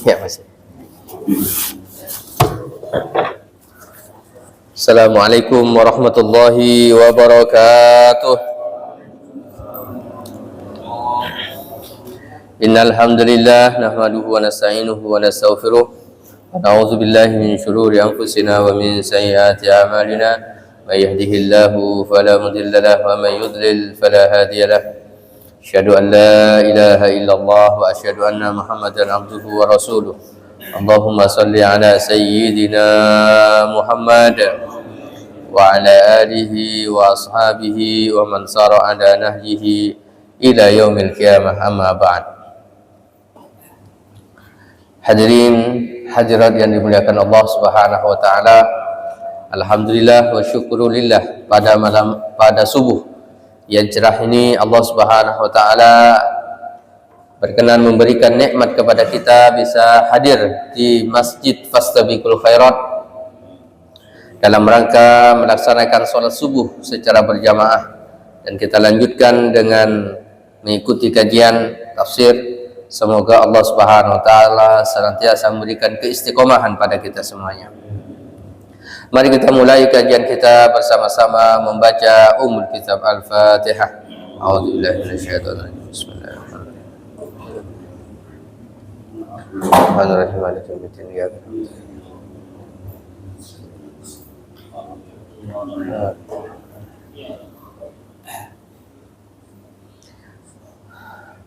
Ya, masih. Assalamualaikum warahmatullahi wabarakatuh. Innal hamdalillah nahmaduhu wa nasta'inuhu wa nastaghfiruh wa na'udzu billahi min shururi anfusina wa min sayyiati a'malina. May yahdihillahu fala mudilla lahu wa may yudlil fala hadiya lahu. Asyhadu an la ilaha illallah wa asyhadu anna Muhammadan abduhu wa rasuluh. Allahumma salli ala sayyidina Muhammad wa ala alihi wa ashabihi wa man sara ala nahjihi ila yaumil qiyamah, amma ba'd. Hadirin hadirat yang dimuliakan Allah Subhanahu wa taala, alhamdulillah wa syukurulillah, pada subuh yang cerah ini Allah Subhanahu wa taala berkenan memberikan nikmat kepada kita bisa hadir di Masjid Fastabiqul Khairat dalam rangka melaksanakan sholat subuh secara berjamaah, dan kita lanjutkan dengan mengikuti kajian tafsir. Semoga Allah Subhanahu wa taala senantiasa memberikan keistiqomahan pada kita semuanya. Mari kita mulai kajian kita bersama-sama membaca Kitab Al-Fatihah. A'udzubillahi minasyaitonir rajim. Bismillahirrahmanirrahim.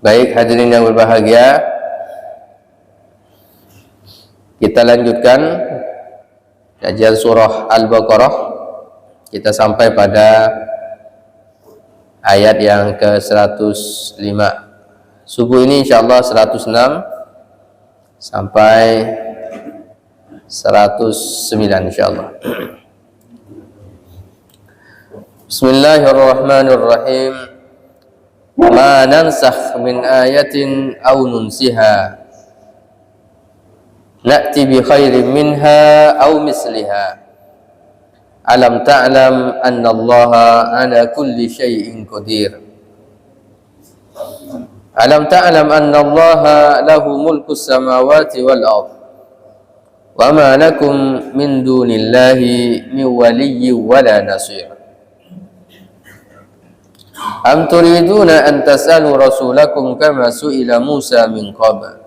Baik, hadirin yang berbahagia, kita lanjutkan kajian surah Al-Baqarah. Kita sampai pada ayat yang ke-105. Subuh ini insyaallah 106 sampai 109 insyaallah. Bismillahirrahmanirrahim. Ma nansakh min ayatin aw nunsiha na'ti bi khairin minha aw misliha. Alam ta'lam anna Allaha ala kulli syai'in qadir. Alam ta'lam anna Allaha lahu mulkus samawati wal ardh wa ma lakum min dunillahi min waliyyin wala nasir. Am turiduna an tas'alu rasulakum kama su'ila Musa min qabl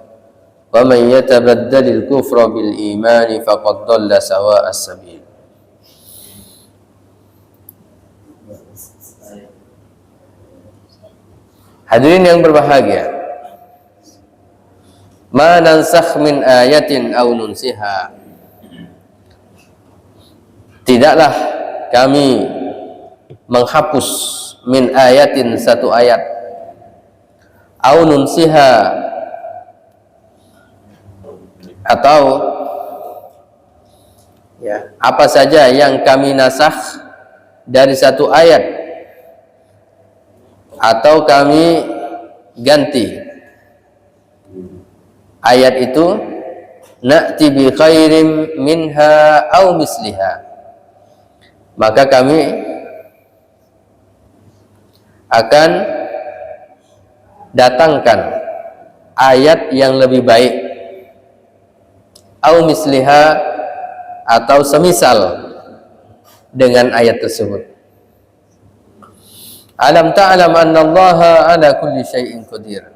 wa man yatabaddalil kufra bil imani faqad dhalla sawa'as sabil. Hadirin yang berbahagia, ma nansakh min ayatin aw nunsiha, tidaklah kami menghapus min ayatin satu ayat, aw nunsiha atau ya apa saja yang kami nasakh dari satu ayat, atau kami ganti ayat itu, na'ti bi khairim minha aw misliha, maka kami akan datangkan ayat yang lebih baik, au misliha atau semisal dengan ayat tersebut. Alam ta'lam anna Allaha ala kulli syai'in qadir.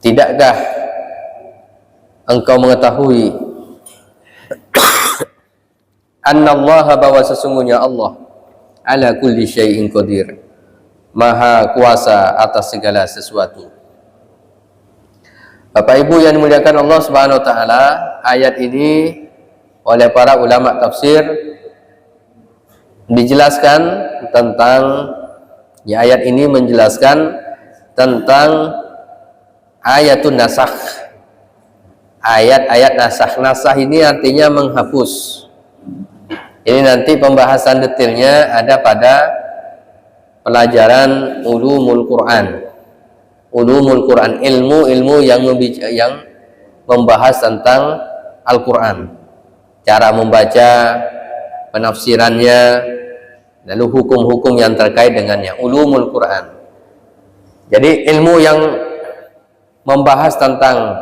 Tidakkah engkau mengetahui anna Allaha, bahwa sesungguhnya Allah ala kulli syai'in qadir, maha kuasa atas segala sesuatu. Bapak Ibu yang dimuliakan Allah Subhanahu wa taala, ayat ini oleh para ulama tafsir dijelaskan tentang, ya, ayat ini menjelaskan tentang ayatun nasakh. Ayat-ayat nasakh. Nasakh ini artinya menghapus. Ini nanti pembahasan detailnya ada pada pelajaran ulumul Quran. Ulumul Quran, ilmu-ilmu yang membahas tentang Al-Quran, cara membaca, penafsirannya, lalu hukum-hukum yang terkait dengannya, ulumul Quran. Jadi ilmu yang membahas tentang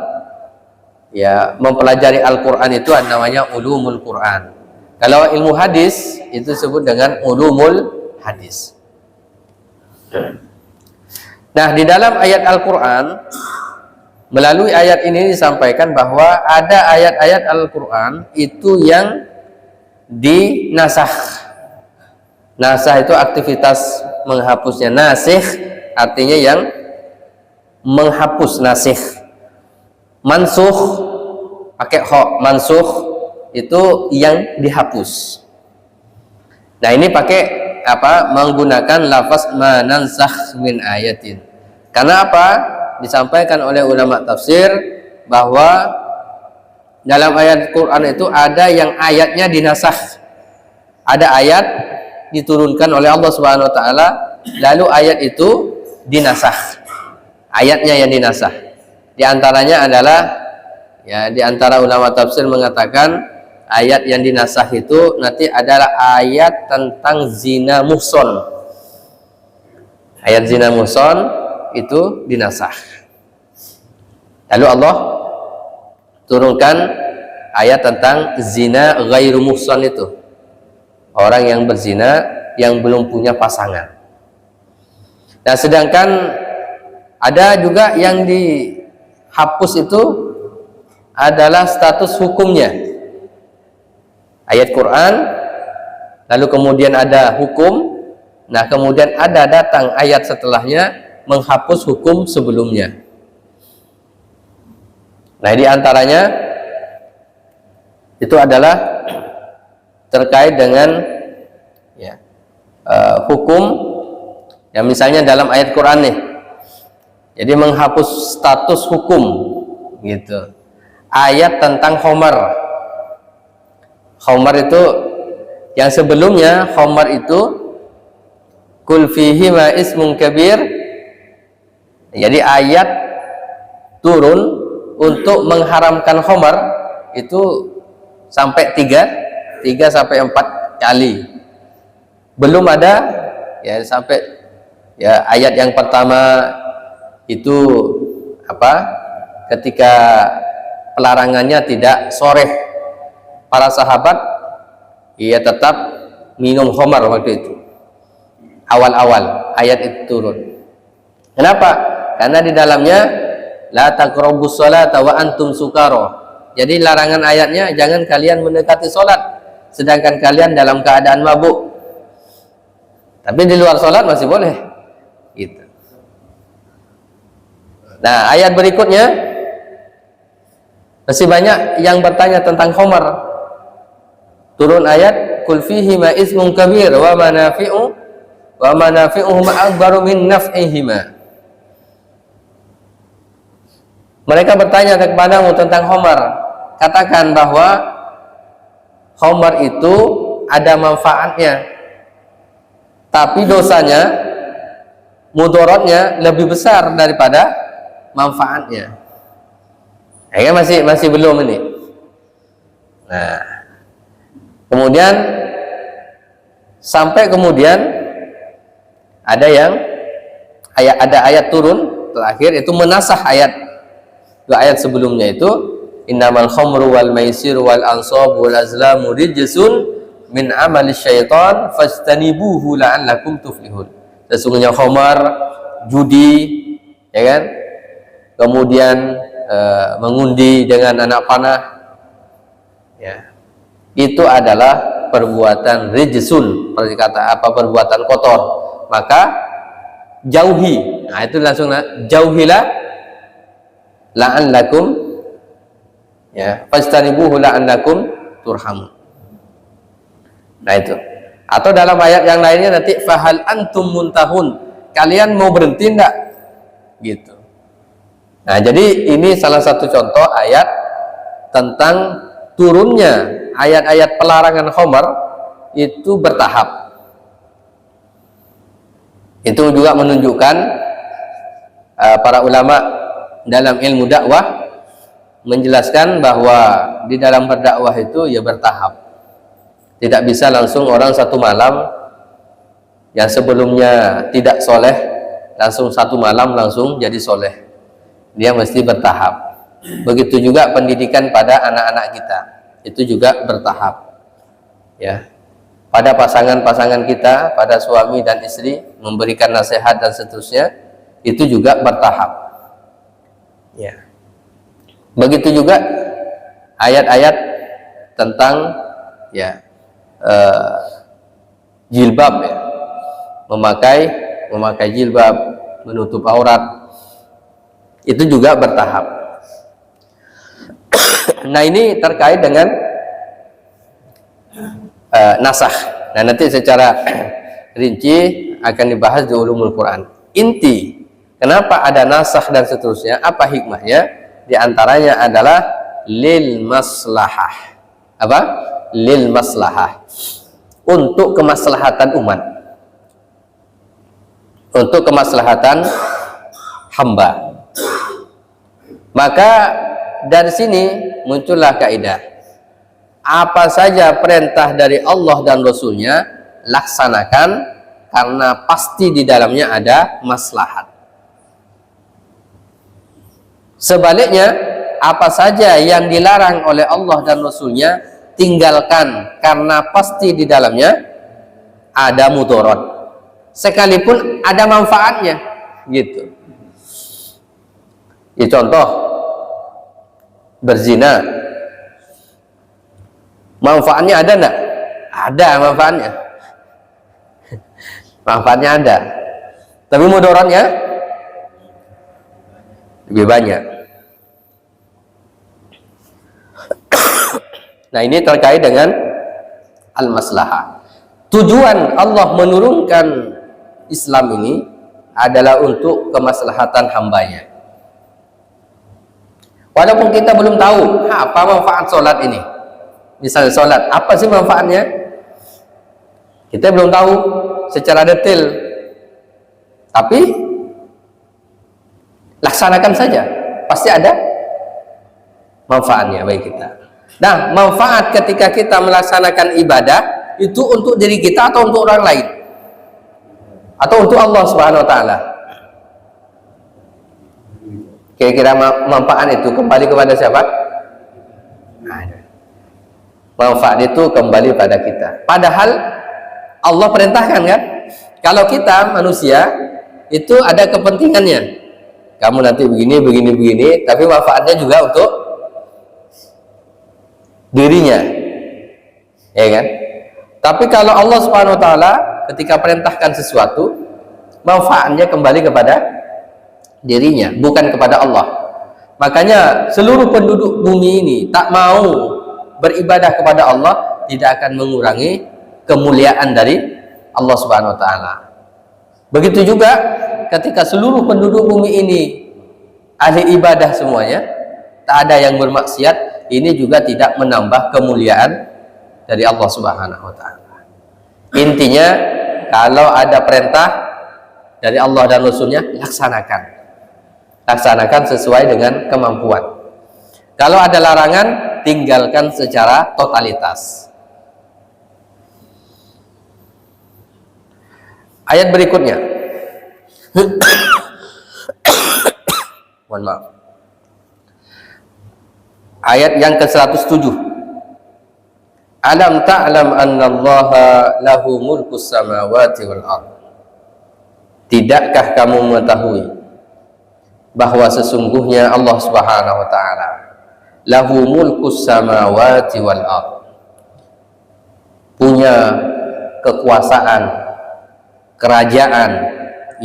ya mempelajari Al-Quran itu namanya ulumul Quran. Kalau ilmu hadis itu disebut dengan ulumul hadis. Nah, di dalam ayat Al-Quran, melalui ayat ini disampaikan bahwa ada ayat-ayat Al-Quran itu yang dinasakh. Nasakh itu aktivitas menghapusnya. Nasikh artinya yang menghapus, nasikh. Mansukh pakai kha, mansukh itu yang dihapus. Nah, ini pakai apa? Menggunakan lafaz ma nansakh min ayatin. Karena apa? Disampaikan oleh ulama tafsir bahwa dalam ayat Quran itu ada yang ayatnya dinasakh. Ada ayat diturunkan oleh Allah Subhanahu wa taala, lalu ayat itu dinasakh. Ayatnya yang dinasakh. Di antaranya adalah ya, di antara ulama tafsir mengatakan ayat yang dinasakh itu nanti adalah ayat tentang zina muhson. Ayat zina muhson itu dinasakh. Lalu Allah turunkan ayat tentang zina ghairu muhson itu. Orang yang berzina yang belum punya pasangan. Nah, sedangkan ada juga yang dihapus itu adalah status hukumnya. Ayat Quran, lalu kemudian ada hukum, nah kemudian ada datang ayat setelahnya menghapus hukum sebelumnya. Nah, di antaranya itu adalah terkait dengan ya, hukum yang misalnya dalam ayat Quran nih, jadi menghapus status hukum gitu. Ayat tentang khamar. Khamar itu yang sebelumnya, khamar itu kul fihi ma ismun kabir. Jadi ayat turun untuk mengharamkan khamar itu sampai 3 sampai 4 kali. Belum ada ya sampai ya ayat yang pertama itu apa? Ketika pelarangannya tidak soreh, para sahabat ia tetap minum khamar waktu itu. Awal-awal ayat itu turun. Kenapa? Karena di dalamnya la taqrabus sholata wa antum sukara. Jadi larangan ayatnya jangan kalian mendekati sholat sedangkan kalian dalam keadaan mabuk. Tapi di luar sholat masih boleh. Gitu. Nah, ayat berikutnya masih banyak yang bertanya tentang khamar. Turun ayat kul fihi ma ismun kabir wa manafi'uhuma akbaru min naf'ihima. Mereka bertanya kepadamu tentang khamar. Katakan bahwa khamar itu ada manfaatnya, tapi dosanya, mudaratnya lebih besar daripada manfaatnya. Ya, masih belum ini. Nah, kemudian sampai kemudian ada ayat turun terakhir itu menasah dua ayat sebelumnya itu innamal khamru wal maisir wal ansab wal azlamu rijsun min amali syaitan fastanibuhu la'allakum tuflihun. Sesungguhnya khamar, judi, ya kan? Kemudian mengundi dengan anak panah, ya, itu adalah perbuatan rijsun, perbuatan kotor. Maka jauhi. Nah, itu langsung jauhilah la'allakum, ya, fastanibuhu la'allakum turhamun. Nah, itu. Atau dalam ayat yang lainnya nanti fahal antum muntahun, kalian mau berhenti enggak? Gitu. Nah, jadi ini salah satu contoh ayat tentang turunnya ayat-ayat pelarangan khamar itu bertahap. Itu juga menunjukkan para ulama dalam ilmu dakwah menjelaskan bahwa di dalam berdakwah itu ya bertahap. Tidak bisa langsung orang satu malam yang sebelumnya tidak soleh langsung satu malam langsung jadi soleh. dia mesti bertahap. Begitu juga pendidikan pada anak-anak kita, itu juga bertahap. Ya, pada pasangan-pasangan kita, pada suami dan istri, memberikan nasihat dan seterusnya, itu juga bertahap. Ya, begitu juga ayat-ayat tentang ya jilbab, ya, memakai jilbab, menutup aurat, itu juga bertahap. Nah, ini terkait dengan nasakh. Nah, nanti secara rinci akan dibahas di ulumul Quran. Inti kenapa ada nasakh dan seterusnya, apa hikmahnya? Di antaranya adalah lil maslahah. Apa? Lil maslahah. Untuk kemaslahatan umat. Untuk kemaslahatan hamba. Maka dari sini muncullah kaidah, apa saja perintah dari Allah dan Rasulnya laksanakan, karena pasti di dalamnya ada maslahat. Sebaliknya, apa saja yang dilarang oleh Allah dan Rasulnya tinggalkan, karena pasti di dalamnya ada mudarat, sekalipun ada manfaatnya, gitu. Ya, contoh berzina, manfaatnya ada enggak? Ada manfaatnya. Manfaatnya ada. Tapi mudaratnya lebih banyak. Nah, ini terkait dengan al-maslahah. Tujuan Allah menurunkan Islam ini adalah untuk kemaslahatan hambanya. Walaupun kita belum tahu apa manfaat sholat ini. Misalnya sholat, apa sih manfaatnya? Kita belum tahu secara detail. Tapi laksanakan saja, pasti ada manfaatnya bagi kita. Nah, manfaat ketika kita melaksanakan ibadah itu untuk diri kita atau untuk orang lain? Atau untuk Allah Subhanahu wa taala? Kira-kira manfaat itu kembali kepada siapa? Manfaat itu kembali pada kita. Padahal Allah perintahkan, kan? Kalau kita manusia itu ada kepentingannya. Kamu nanti begini, tapi manfaatnya juga untuk dirinya, ya kan? Tapi kalau Allah Subhanahu wa taala ketika perintahkan sesuatu, manfaatnya kembali kepada dirinya, bukan kepada Allah. Makanya seluruh penduduk bumi ini tak mau beribadah kepada Allah, tidak akan mengurangi kemuliaan dari Allah Subhanahu wa taala. Begitu juga ketika seluruh penduduk bumi ini ahli ibadah semuanya, tak ada yang bermaksiat, ini juga tidak menambah kemuliaan dari Allah Subhanahu wa taala. Intinya, kalau ada perintah dari Allah dan Rasulnya, laksanakan. Laksanakan sesuai dengan kemampuan. Kalau ada larangan, tinggalkan secara totalitas. Ayat berikutnya. Mohon maaf. Ayat yang ke-107. Alam ta'lam annallaha lahu mulkus samawati wal ardh. Tidakkah kamu mengetahui bahwa sesungguhnya Allah Subhanahu wa taala lahu mulkus samawati wal ardh, punya kekuasaan, kerajaan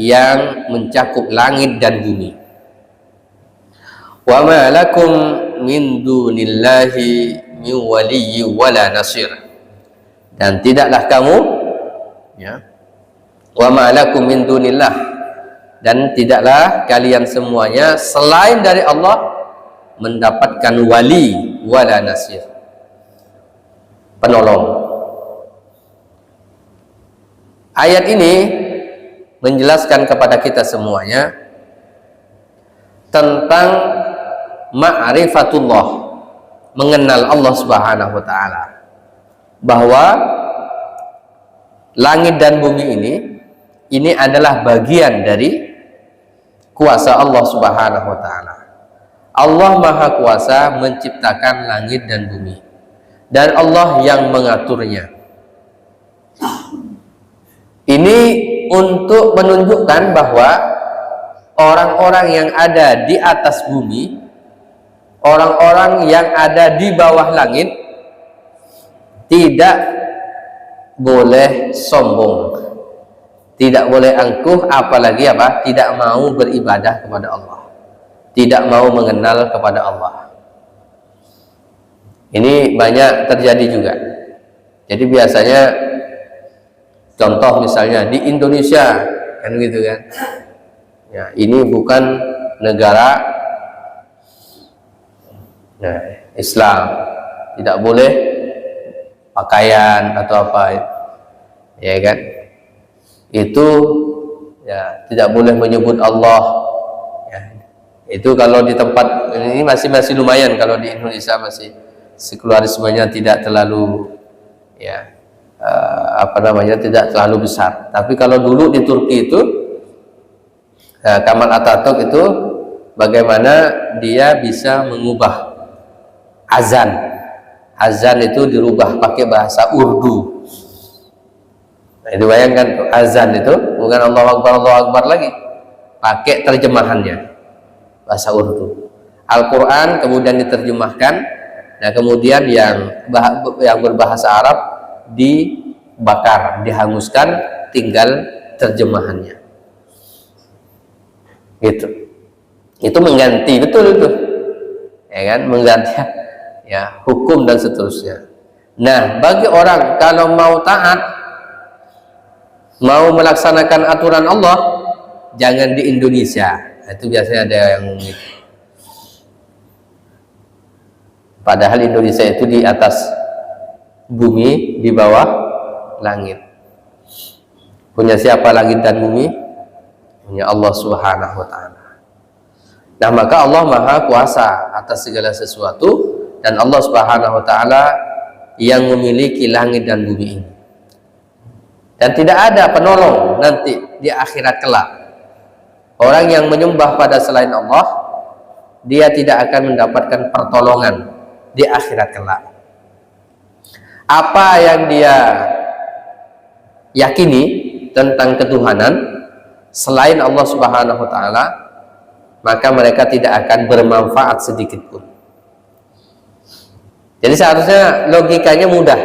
yang mencakup langit dan bumi. Wa ma lakum min dunillahi min waliyyi wala nasir, dan tidaklah kamu, ya, wa ma lakum min dunillah, dan tidaklah kalian semuanya selain dari Allah mendapatkan wali wala nasir, penolong. Ayat ini menjelaskan kepada kita semuanya tentang ma'rifatullah, mengenal Allah Subhanahu wa taala, bahwa langit dan bumi ini adalah bagian dari kuasa Allah Subhanahu wa taala. Allah Maha Kuasa menciptakan langit dan bumi, dan Allah yang mengaturnya. Ini untuk menunjukkan bahwa orang-orang yang ada di atas bumi, orang-orang yang ada di bawah langit, tidak boleh sombong, tidak boleh angkuh, apalagi apa? Tidak mau beribadah kepada Allah, tidak mau mengenal kepada Allah. Ini banyak terjadi juga. Jadi biasanya, contoh misalnya di Indonesia, kan gitu kan? Ya, ini bukan negara Islam, tidak boleh pakaian atau apa, ya kan? Itu ya tidak boleh menyebut Allah. Ya, itu kalau di tempat ini masih lumayan, kalau di Indonesia masih sekularismenya tidak terlalu tidak terlalu besar. Tapi kalau dulu di Turki itu, Kemal Atatürk itu bagaimana dia bisa mengubah azan itu dirubah pakai bahasa Urdu. Nah, itu bayangkan tuh, azan itu bukan Allahu Akbar lagi, pakai terjemahannya bahasa Urdu. Al-Quran kemudian diterjemahkan, nah kemudian yang berbahasa Arab dibakar, dihanguskan, tinggal terjemahannya. Gitu. Itu mengganti, betul itu, ya kan, mengganti ya hukum dan seterusnya. Nah, bagi orang kalau mau taat, mau melaksanakan aturan Allah, jangan di Indonesia. Itu biasanya ada yang gitu. Padahal Indonesia itu di atas bumi, di bawah langit. Punya siapa langit dan bumi? Punya Allah Subhanahu wa taala. Nah, maka Allah Maha Kuasa atas segala sesuatu, dan Allah Subhanahu wa taala yang memiliki langit dan bumi ini. Dan tidak ada penolong nanti di akhirat kelak. Orang yang menyembah pada selain Allah, dia tidak akan mendapatkan pertolongan di akhirat kelak. Apa yang dia yakini tentang ketuhanan selain Allah Subhanahu wa taala, maka mereka tidak akan bermanfaat sedikit pun. Jadi seharusnya logikanya mudah.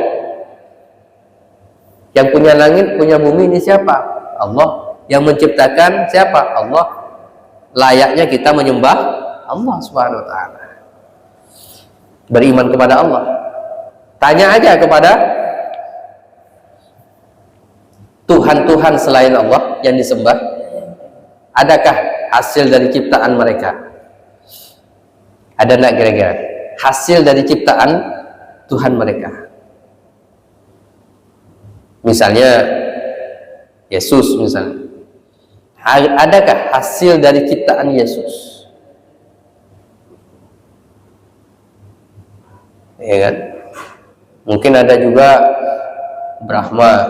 Yang punya langit, punya bumi ini siapa? Allah. Yang menciptakan siapa? Allah. Layaknya kita menyembah Allah Subhanahu wa taala, beriman kepada Allah. Tanya aja kepada Tuhan-Tuhan selain Allah yang disembah, adakah hasil dari ciptaan mereka? Ada enggak kira-kira hasil dari ciptaan Tuhan mereka? Misalnya Yesus misalnya, adakah hasil dari ciptaan Yesus? Ya kan? Mungkin ada juga Brahma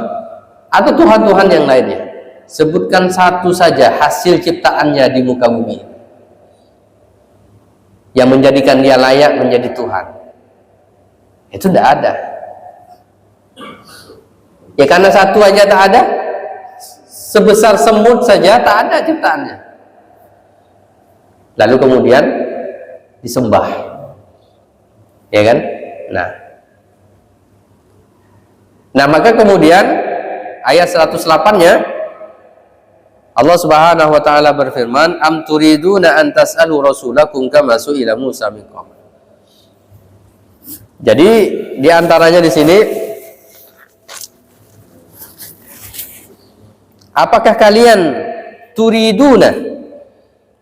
atau Tuhan-Tuhan yang lainnya. Sebutkan satu saja hasil ciptaannya di muka bumi yang menjadikan dia layak menjadi Tuhan. Itu tidak ada. Ya karena satu aja tak ada, sebesar semut saja tak ada ciptaannya. Lalu kemudian disembah, ya kan? Nah maka kemudian ayat 108-nya Allah Subhanahu wa taala berfirman, am turiduna an tas'alu rasulakum kama su'ila Musa min qabl. Jadi di antaranya di sini, apakah kalian turiduna,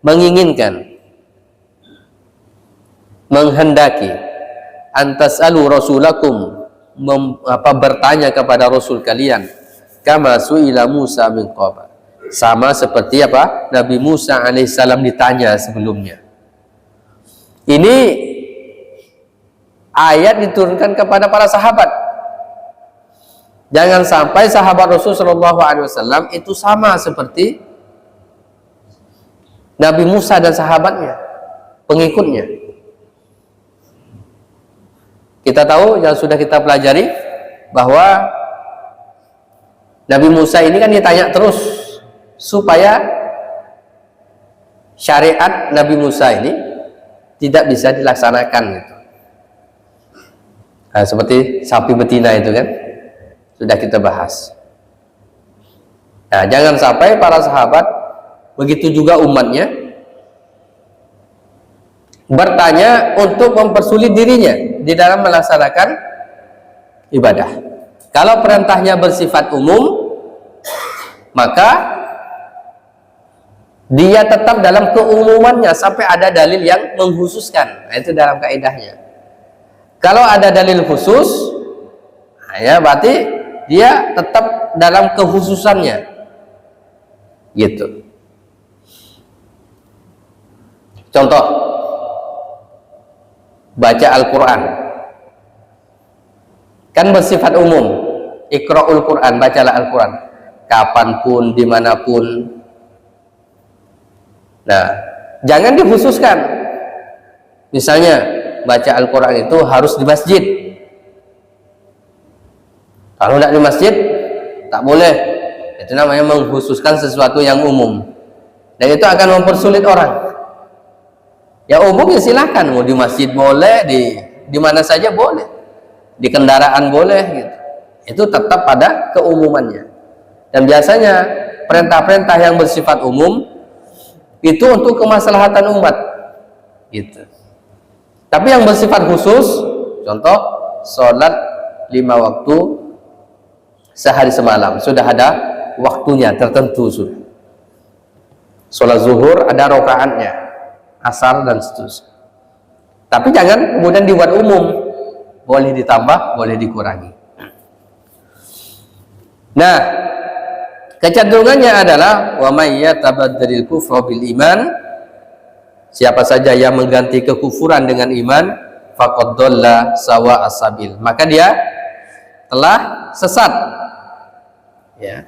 menginginkan, menghendaki, antas'alu rasulakum, bertanya kepada rasul kalian, kama su'ila Musa min qabl, sama seperti apa Nabi Musa alaihissalam ditanya sebelumnya. Ini ayat diturunkan kepada para sahabat. Jangan sampai sahabat Rasul Shallallahu Alaihi Wasallam itu sama seperti Nabi Musa dan sahabatnya, pengikutnya. Kita tahu yang sudah kita pelajari bahwa Nabi Musa ini kan ditanya terus supaya syariat Nabi Musa ini tidak bisa dilaksanakan gitu. Nah, seperti sapi betina itu kan sudah kita bahas. Nah, jangan sampai para sahabat, begitu juga umatnya, bertanya untuk mempersulit dirinya di dalam melaksanakan ibadah. Kalau perintahnya bersifat umum, maka dia tetap dalam keumumannya sampai ada dalil yang mengkhususkan. Nah, itu dalam kaidahnya. Kalau ada dalil khusus, nah ya berarti dia tetap dalam kekhususannya, gitu. Contoh, baca Al-Quran kan bersifat umum. Iqra'ul Quran, bacalah Al-Quran kapanpun, dimanapun. Nah, jangan dikhususkan. Misalnya baca Al-Quran itu harus di masjid. Kalau tidak di masjid, tak boleh. Itu namanya mengkhususkan sesuatu yang umum, dan itu akan mempersulit orang. Ya umum ya silahkan, mau di masjid boleh, di mana saja boleh, di kendaraan boleh, gitu. Itu tetap pada keumumannya. Dan biasanya perintah-perintah yang bersifat umum itu untuk kemaslahatan umat, gitu. Tapi yang bersifat khusus, contoh sholat 5 waktu sehari semalam, sudah ada waktunya tertentu sudah. Sholat zuhur ada rakaatnya, asar dan seterusnya. Tapi jangan kemudian dibuat umum, boleh ditambah, boleh dikurangi. Nah, kecenderungannya adalah wa may yatabaddalil kufra bil iman, siapa saja yang mengganti kekufuran dengan iman, faqad dhalla sawa as-sabil, maka dia telah sesat ya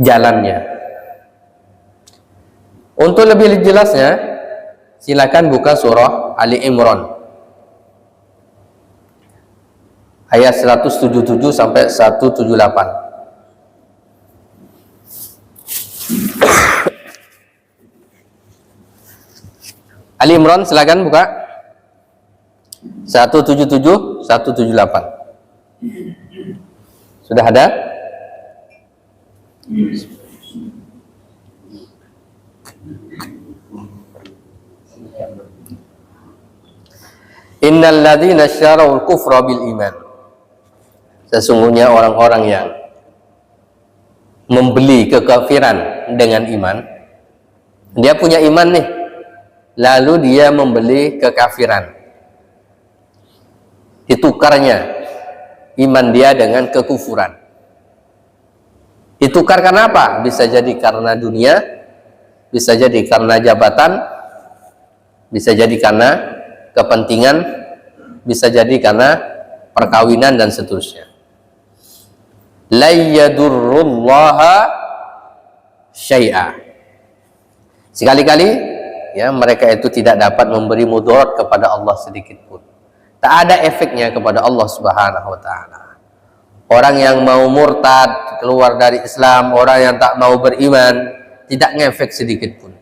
jalannya. Untuk lebih jelasnya silakan buka surah Ali Imran ayat 177 sampai 178. Ali Imran silakan buka 177 178. Sudah ada? Innal ladzina syara'ul kufra bil iman, sesungguhnya orang-orang yang membeli kekafiran dengan iman. Dia punya iman nih, lalu dia membeli kekafiran, ditukarnya iman dia dengan kekufuran. Ditukar karena apa? Bisa jadi karena dunia, bisa jadi karena jabatan, bisa jadi karena kepentingan, bisa jadi karena perkawinan dan seterusnya. La yadurrullaha syai'a, sekali-kali ya mereka itu tidak dapat memberi mudarat kepada Allah sedikit pun. Tak ada efeknya kepada Allah Subhanahu wa taala. Orang yang mau murtad, keluar dari Islam, orang yang tak mau beriman, tidak ngefek sedikit pun.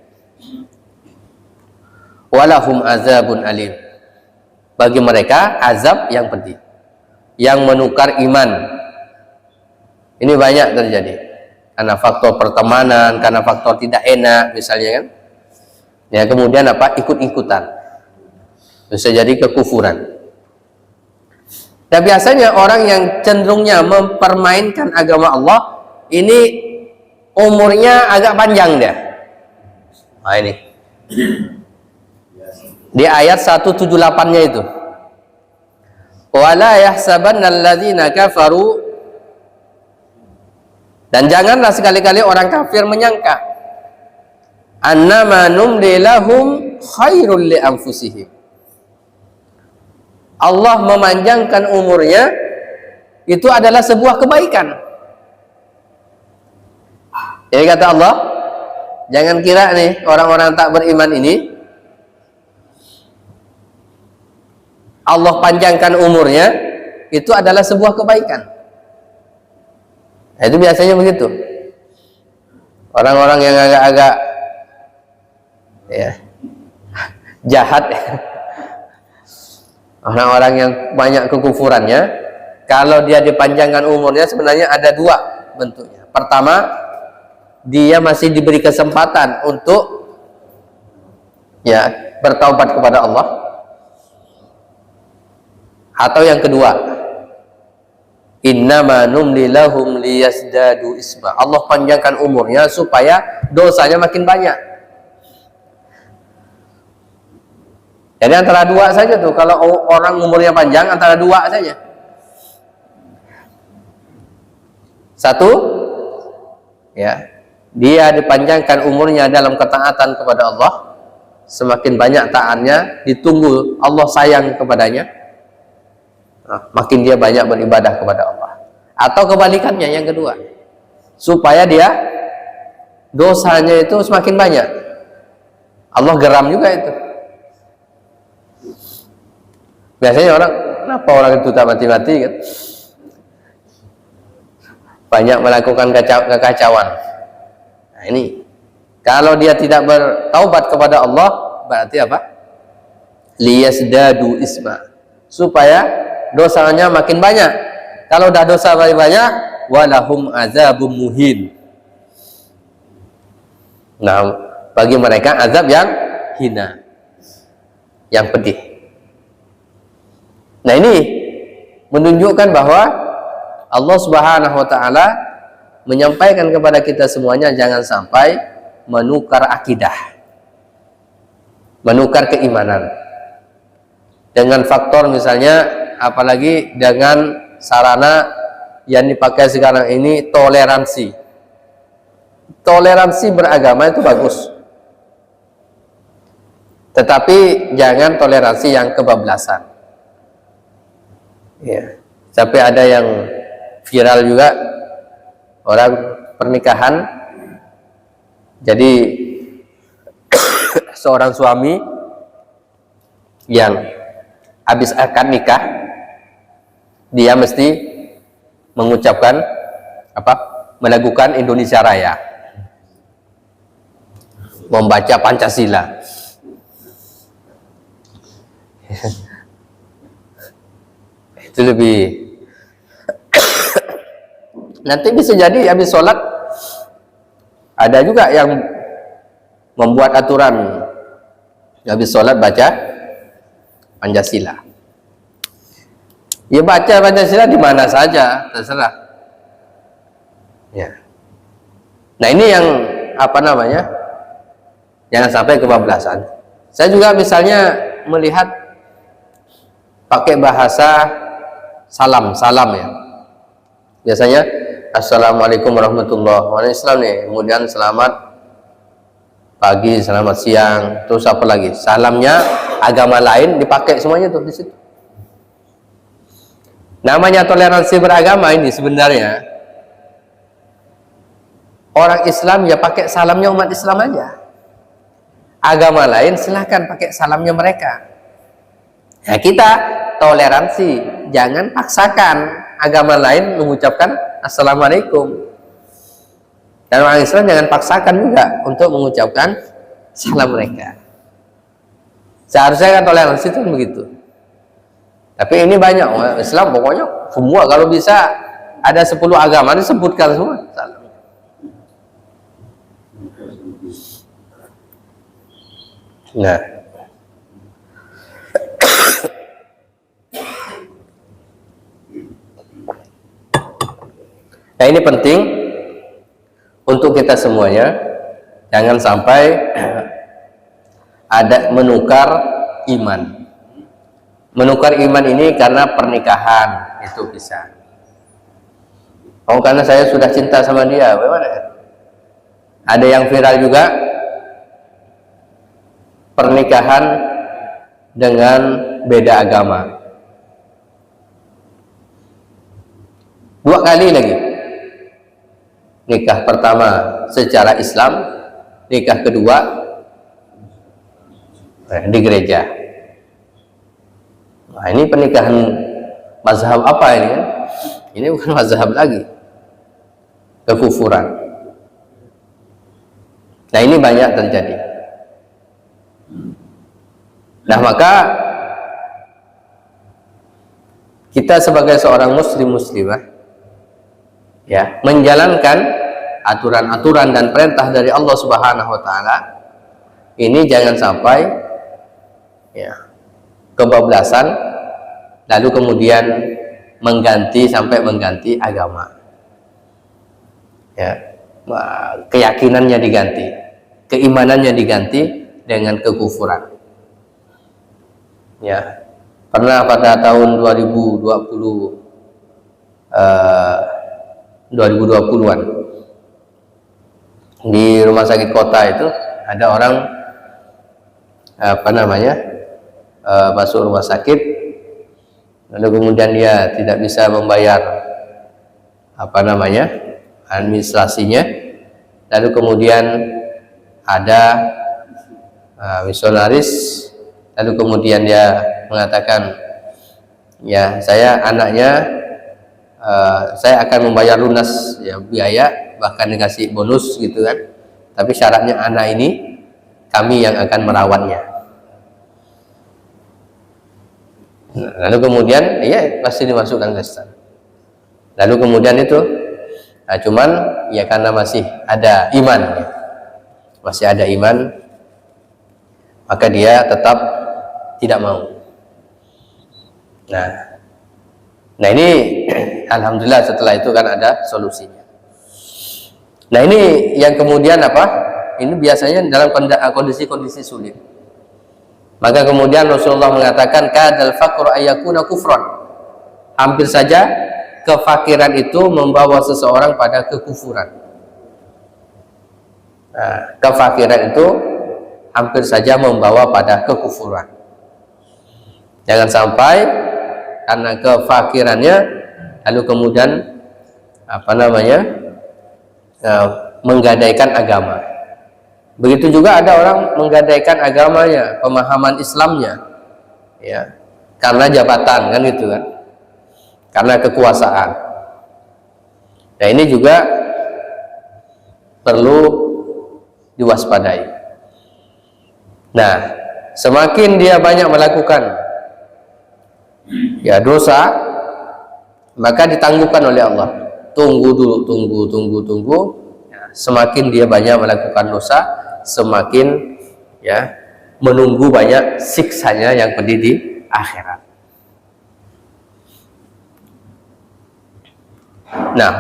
Walahum azabun alim, bagi mereka azab yang pedih, yang menukar iman. Ini banyak terjadi karena faktor pertemanan, karena faktor tidak enak misalnya kan. Ya, kemudian apa? Ikut-ikutan. Bisa jadi kekufuran. Dan biasanya orang yang cenderungnya mempermainkan agama Allah ini umurnya agak panjang dia. Nah ini di ayat 178-nya itu. Wala yahsabanna alladzina kafaru, dan janganlah sekali-kali orang kafir menyangka annama numli lahum khairul li anfusihim, Allah memanjangkan umurnya itu adalah sebuah kebaikan. Jadi kata Allah, Jangan kira nih orang-orang tak beriman ini Allah panjangkan umurnya itu adalah sebuah kebaikan. Nah, itu biasanya begitu. Orang-orang yang agak-agak ya jahat, orang-orang yang banyak kekufurannya, kalau dia dipanjangkan umurnya sebenarnya ada dua bentuknya. Pertama, dia masih diberi kesempatan untuk ya bertaubat kepada Allah. Atau yang kedua, innama numli lahum liyazdadu isma. Allah panjangkan umurnya supaya dosanya makin banyak. Jadi antara dua saja tuh, kalau orang umurnya panjang antara dua saja. Satu, ya, dia dipanjangkan umurnya dalam ketaatan kepada Allah, semakin banyak taatnya, ditunggu Allah sayang kepadanya. Nah, makin dia banyak beribadah kepada Allah. Atau kebalikannya yang kedua, supaya dia dosanya itu semakin banyak. Allah geram juga itu. Biasanya orang, kenapa orang itu tak mati-mati kan? Banyak melakukan kekacauan. Nah ini, kalau dia tidak bertaubat kepada Allah, berarti apa? Liyazdadu isma, supaya dosanya makin banyak. Kalau udah dosa banyak, walahum azabum muhin. Nah, bagi mereka azab yang hina, yang pedih. Nah, ini menunjukkan bahwa Allah Subhanahu wa taala menyampaikan kepada kita semuanya jangan sampai menukar akidah, menukar keimanan dengan faktor misalnya, apalagi dengan sarana yang dipakai sekarang ini, toleransi. Toleransi beragama itu bagus, tetapi jangan toleransi yang kebablasan. Ya, sampai ada yang viral juga, orang pernikahan, jadi seorang suami yang habis akad nikah, dia mesti mengucapkan apa? Melakukan Indonesia Raya, membaca Pancasila. Itu lebih nanti bisa jadi habis sholat ada juga yang membuat aturan habis sholat baca Pancasila. Ya baca Pancasila di mana saja, terserah. Ya. Nah ini yang apa namanya? Jangan sampai kebablasan. Saya juga misalnya melihat pakai bahasa salam ya. Biasanya assalamualaikum warahmatullahi wabarakatuh nih, kemudian selamat pagi, selamat siang, terus apa lagi? Salamnya agama lain dipakai semuanya tuh di situ. Namanya toleransi beragama ini sebenarnya orang Islam ya pakai salamnya umat Islam aja. Agama lain silahkan pakai salamnya mereka. Nah, kita toleransi, jangan paksakan agama lain mengucapkan assalamualaikum. Dan orang Islam jangan paksakan juga untuk mengucapkan salam mereka. Seharusnya kan toleransi itu begitu. Tapi ini banyak orang Islam pokoknya semua kalau bisa ada 10 agama disebutkan semua salam. Nah, nah ini penting untuk kita semuanya, jangan sampai ada menukar iman. Menukar iman ini karena pernikahan itu bisa. Oh karena saya sudah cinta sama dia, bagaimana? Ada yang viral juga pernikahan dengan beda agama. 2 kali lagi. Nikah pertama secara Islam, nikah kedua di gereja. Nah, ini pernikahan mazhab apa ini kan? Ini bukan mazhab lagi, kekufuran. Nah, ini banyak terjadi. Nah, maka kita sebagai seorang muslimah ya, menjalankan aturan-aturan dan perintah dari Allah Subhanahu wa taala ini jangan sampai ya kebablasan lalu kemudian sampai mengganti agama. Ya, keyakinannya diganti, keimanannya diganti dengan kekufuran. Ya, pernah pada tahun 2020-an di rumah sakit kota itu ada orang masuk rumah sakit, lalu kemudian dia tidak bisa membayar administrasinya, lalu kemudian ada misionaris, lalu kemudian dia mengatakan, ya saya anaknya, saya akan membayar lunas ya biaya, bahkan dikasih bonus gitu kan, tapi syaratnya anak ini kami yang akan merawatnya. Lalu kemudian ya pasti dimasukkan ke Islam. Lalu kemudian itu cuman ya karena masih ada iman ya. Masih ada iman, maka dia tetap tidak mau. Nah ini alhamdulillah setelah itu kan ada solusinya. Nah ini yang kemudian ini biasanya dalam kondisi-kondisi sulit. Maka kemudian Rasulullah mengatakan kadal faqru ayyakuna kufran. Hampir saja kefakiran itu membawa seseorang pada kekufuran. Nah, kefakiran itu hampir saja membawa pada kekufuran. Jangan sampai karena kefakirannya lalu kemudian menggadaikan agama. Begitu juga ada orang menggadaikan agamanya, pemahaman Islamnya ya, karena jabatan kan gitu kan, karena kekuasaan. Nah ini juga perlu diwaspadai. Nah semakin dia banyak melakukan ya dosa, maka ditangguhkan oleh Allah. Tunggu dulu, tunggu ya, semakin dia banyak melakukan dosa, semakin ya menunggu banyak siksanya yang pedih di akhirat. Nah,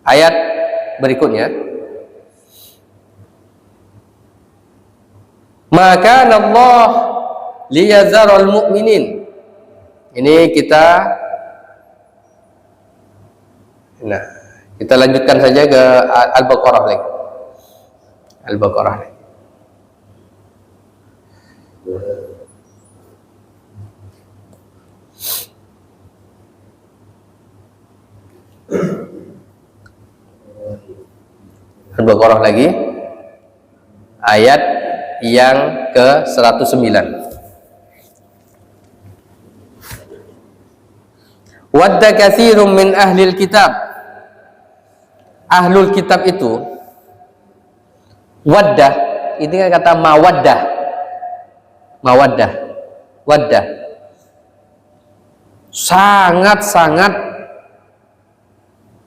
ayat berikutnya, maka Allah liyazarul mu'minin. Ini kita lanjutkan saja ke Al-Baqarah lagi. Al-Baqarah lagi. Al-Baqarah lagi ayat yang ke-109. Wadda katsirun min ahlil kitab. Ahlul kitab itu waddah, ini kan kata mawaddah. Waddah. Sangat-sangat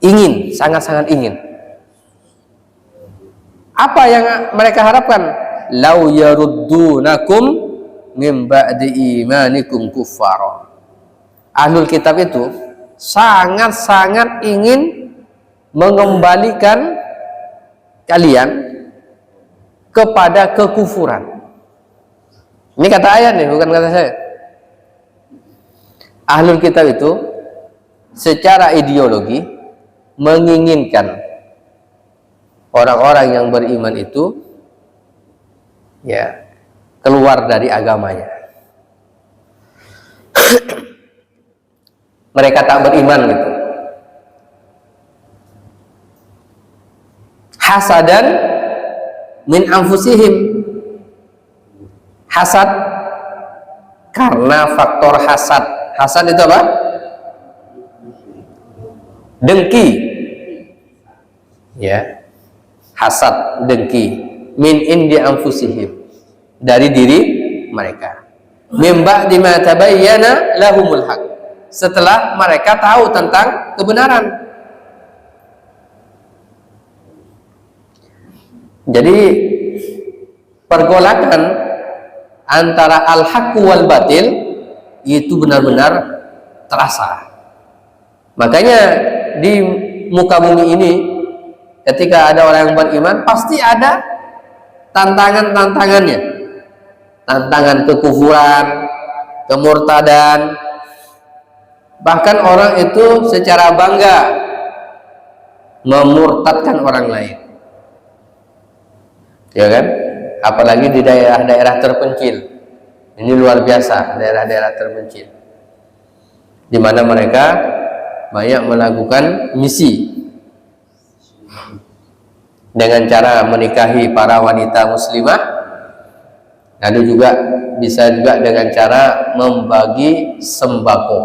ingin, sangat-sangat ingin. Apa yang mereka harapkan? Lau yaruddunakum min ba'di imanikum kuffara. Ahlul kitab itu sangat-sangat ingin mengembalikan kalian kepada kekufuran. Ini kata ayat nih, bukan kata saya. Ahlul kitab itu secara ideologi menginginkan orang-orang yang beriman itu ya keluar dari agamanya. Mereka tak beriman gitu. hasadan min anfusihim. Hasad karena faktor hasad. Hasad itu apa? Dengki. Ya. Hasad, dengki. Min indi anfusihim, dari diri mereka. Mim ba'di ma tabayyana lahumul haq, setelah mereka tahu tentang kebenaran. Jadi pergolakan antara al-haq wal batil itu benar-benar terasa. Makanya di muka bumi ini ketika ada orang yang beriman pasti ada tantangan-tantangannya, tantangan kekufuran, kemurtadan, bahkan orang itu secara bangga memurtadkan orang lain, ya kan? Apalagi di daerah-daerah terpencil, ini luar biasa, daerah-daerah terpencil, di mana mereka banyak melakukan misi dengan cara menikahi para wanita muslimah, lalu juga bisa juga dengan cara membagi sembako,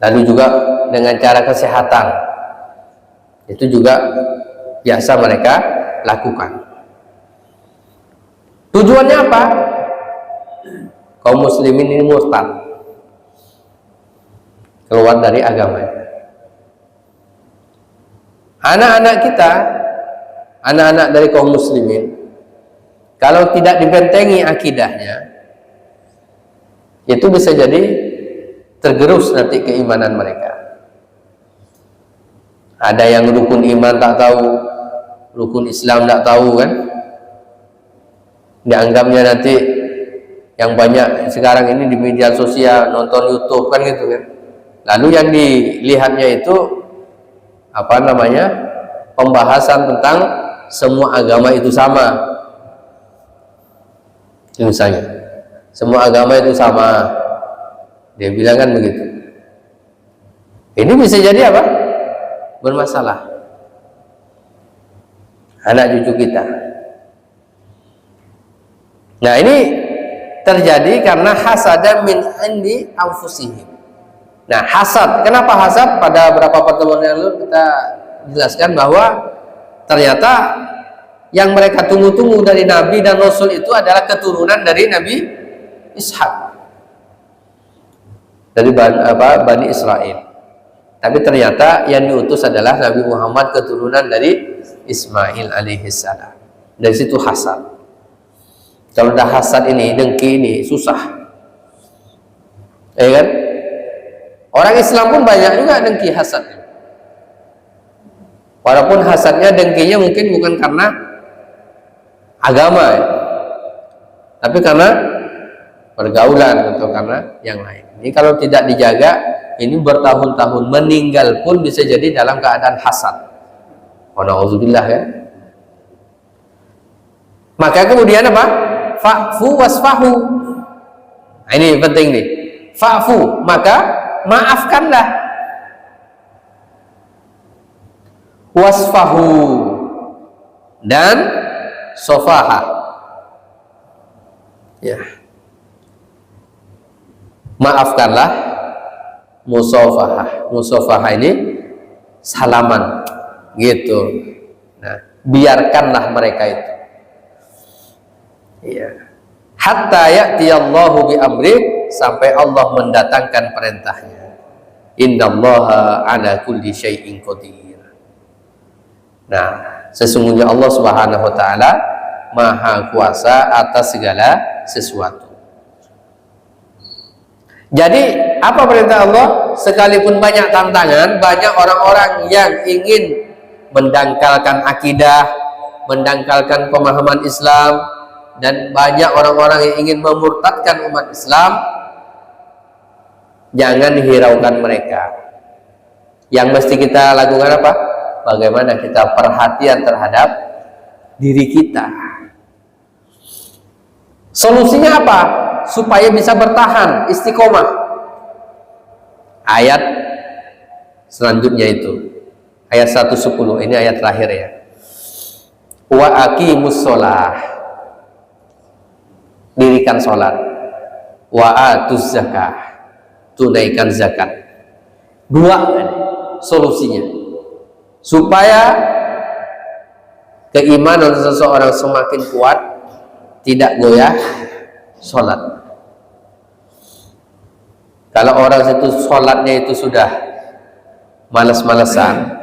lalu juga dengan cara kesehatan, itu juga biasa mereka lakukan. Tujuannya apa? Kaum muslimin ini murtad, keluar dari agama. Anak-anak kita, anak-anak dari kaum muslimin, kalau tidak dibentengi akidahnya, itu bisa jadi tergerus nanti keimanan mereka. Ada yang rukun iman tak tahu, rukun Islam tak tahu, kan? Dianggapnya nanti yang banyak sekarang ini di media sosial, nonton YouTube, kan gitu kan. Lalu yang dilihatnya itu apa namanya, pembahasan tentang semua agama itu sama, misalnya semua agama itu sama, dia bilang kan begitu. Ini bisa jadi apa? Bermasalah anak cucu kita. Nah, ini terjadi karena hasada min indi anfusihim. Nah, hasad, kenapa hasad? Pada beberapa pertemuan yang lalu kita jelaskan bahwa ternyata yang mereka tunggu-tunggu dari Nabi dan Rasul itu adalah keturunan dari Nabi Ishak, dari Bani Israel. Tapi ternyata yang diutus adalah Nabi Muhammad, keturunan dari Ismail alaihissalam. Dari situ hasad. Kalau dah hasad ini, dengki ini susah, ya kan? Orang Islam pun banyak juga dengki, hasad. Walaupun hasadnya, dengkinya mungkin bukan karena agama, ya, tapi karena pergaulan atau karena yang lain. Ini kalau tidak dijaga, ini bertahun-tahun, meninggal pun bisa jadi dalam keadaan hasad. Wa na'udzubillah, ya. Maka kemudian apa? Fa'fu wasfahu. Nah, ini penting nih. Fa'fu, maka maafkanlah. Wasfahu, dan sofaha, ya, maafkanlah. Musafahah, musafahah ini salaman gitu. Nah, biarkanlah mereka itu, ya, hatta ya'tiyallahu bi amri, sampai Allah mendatangkan perintahnya. Innallaha ala kulli syai'in qadir. Nah, sesungguhnya Allah Subhanahu wa taala maha kuasa atas segala sesuatu. Jadi apa perintah Allah? Sekalipun banyak tantangan, banyak orang-orang yang ingin mendangkalkan akidah, mendangkalkan pemahaman Islam, dan banyak orang-orang yang ingin memurtadkan umat Islam, jangan hiraukan mereka. Yang mesti kita lakukan apa? Bagaimana kita perhatian terhadap diri kita. Solusinya apa? Supaya bisa bertahan, istiqomah. Ayat selanjutnya itu ayat 110, ini ayat terakhir ya. Wa aqimus shalah, dirikan sholat. Wa atuz zakah, tunaikan zakat. Dua solusinya supaya keimanan seseorang semakin kuat, tidak goyah sholat. Kalau orang itu sholatnya itu sudah malas-malesan,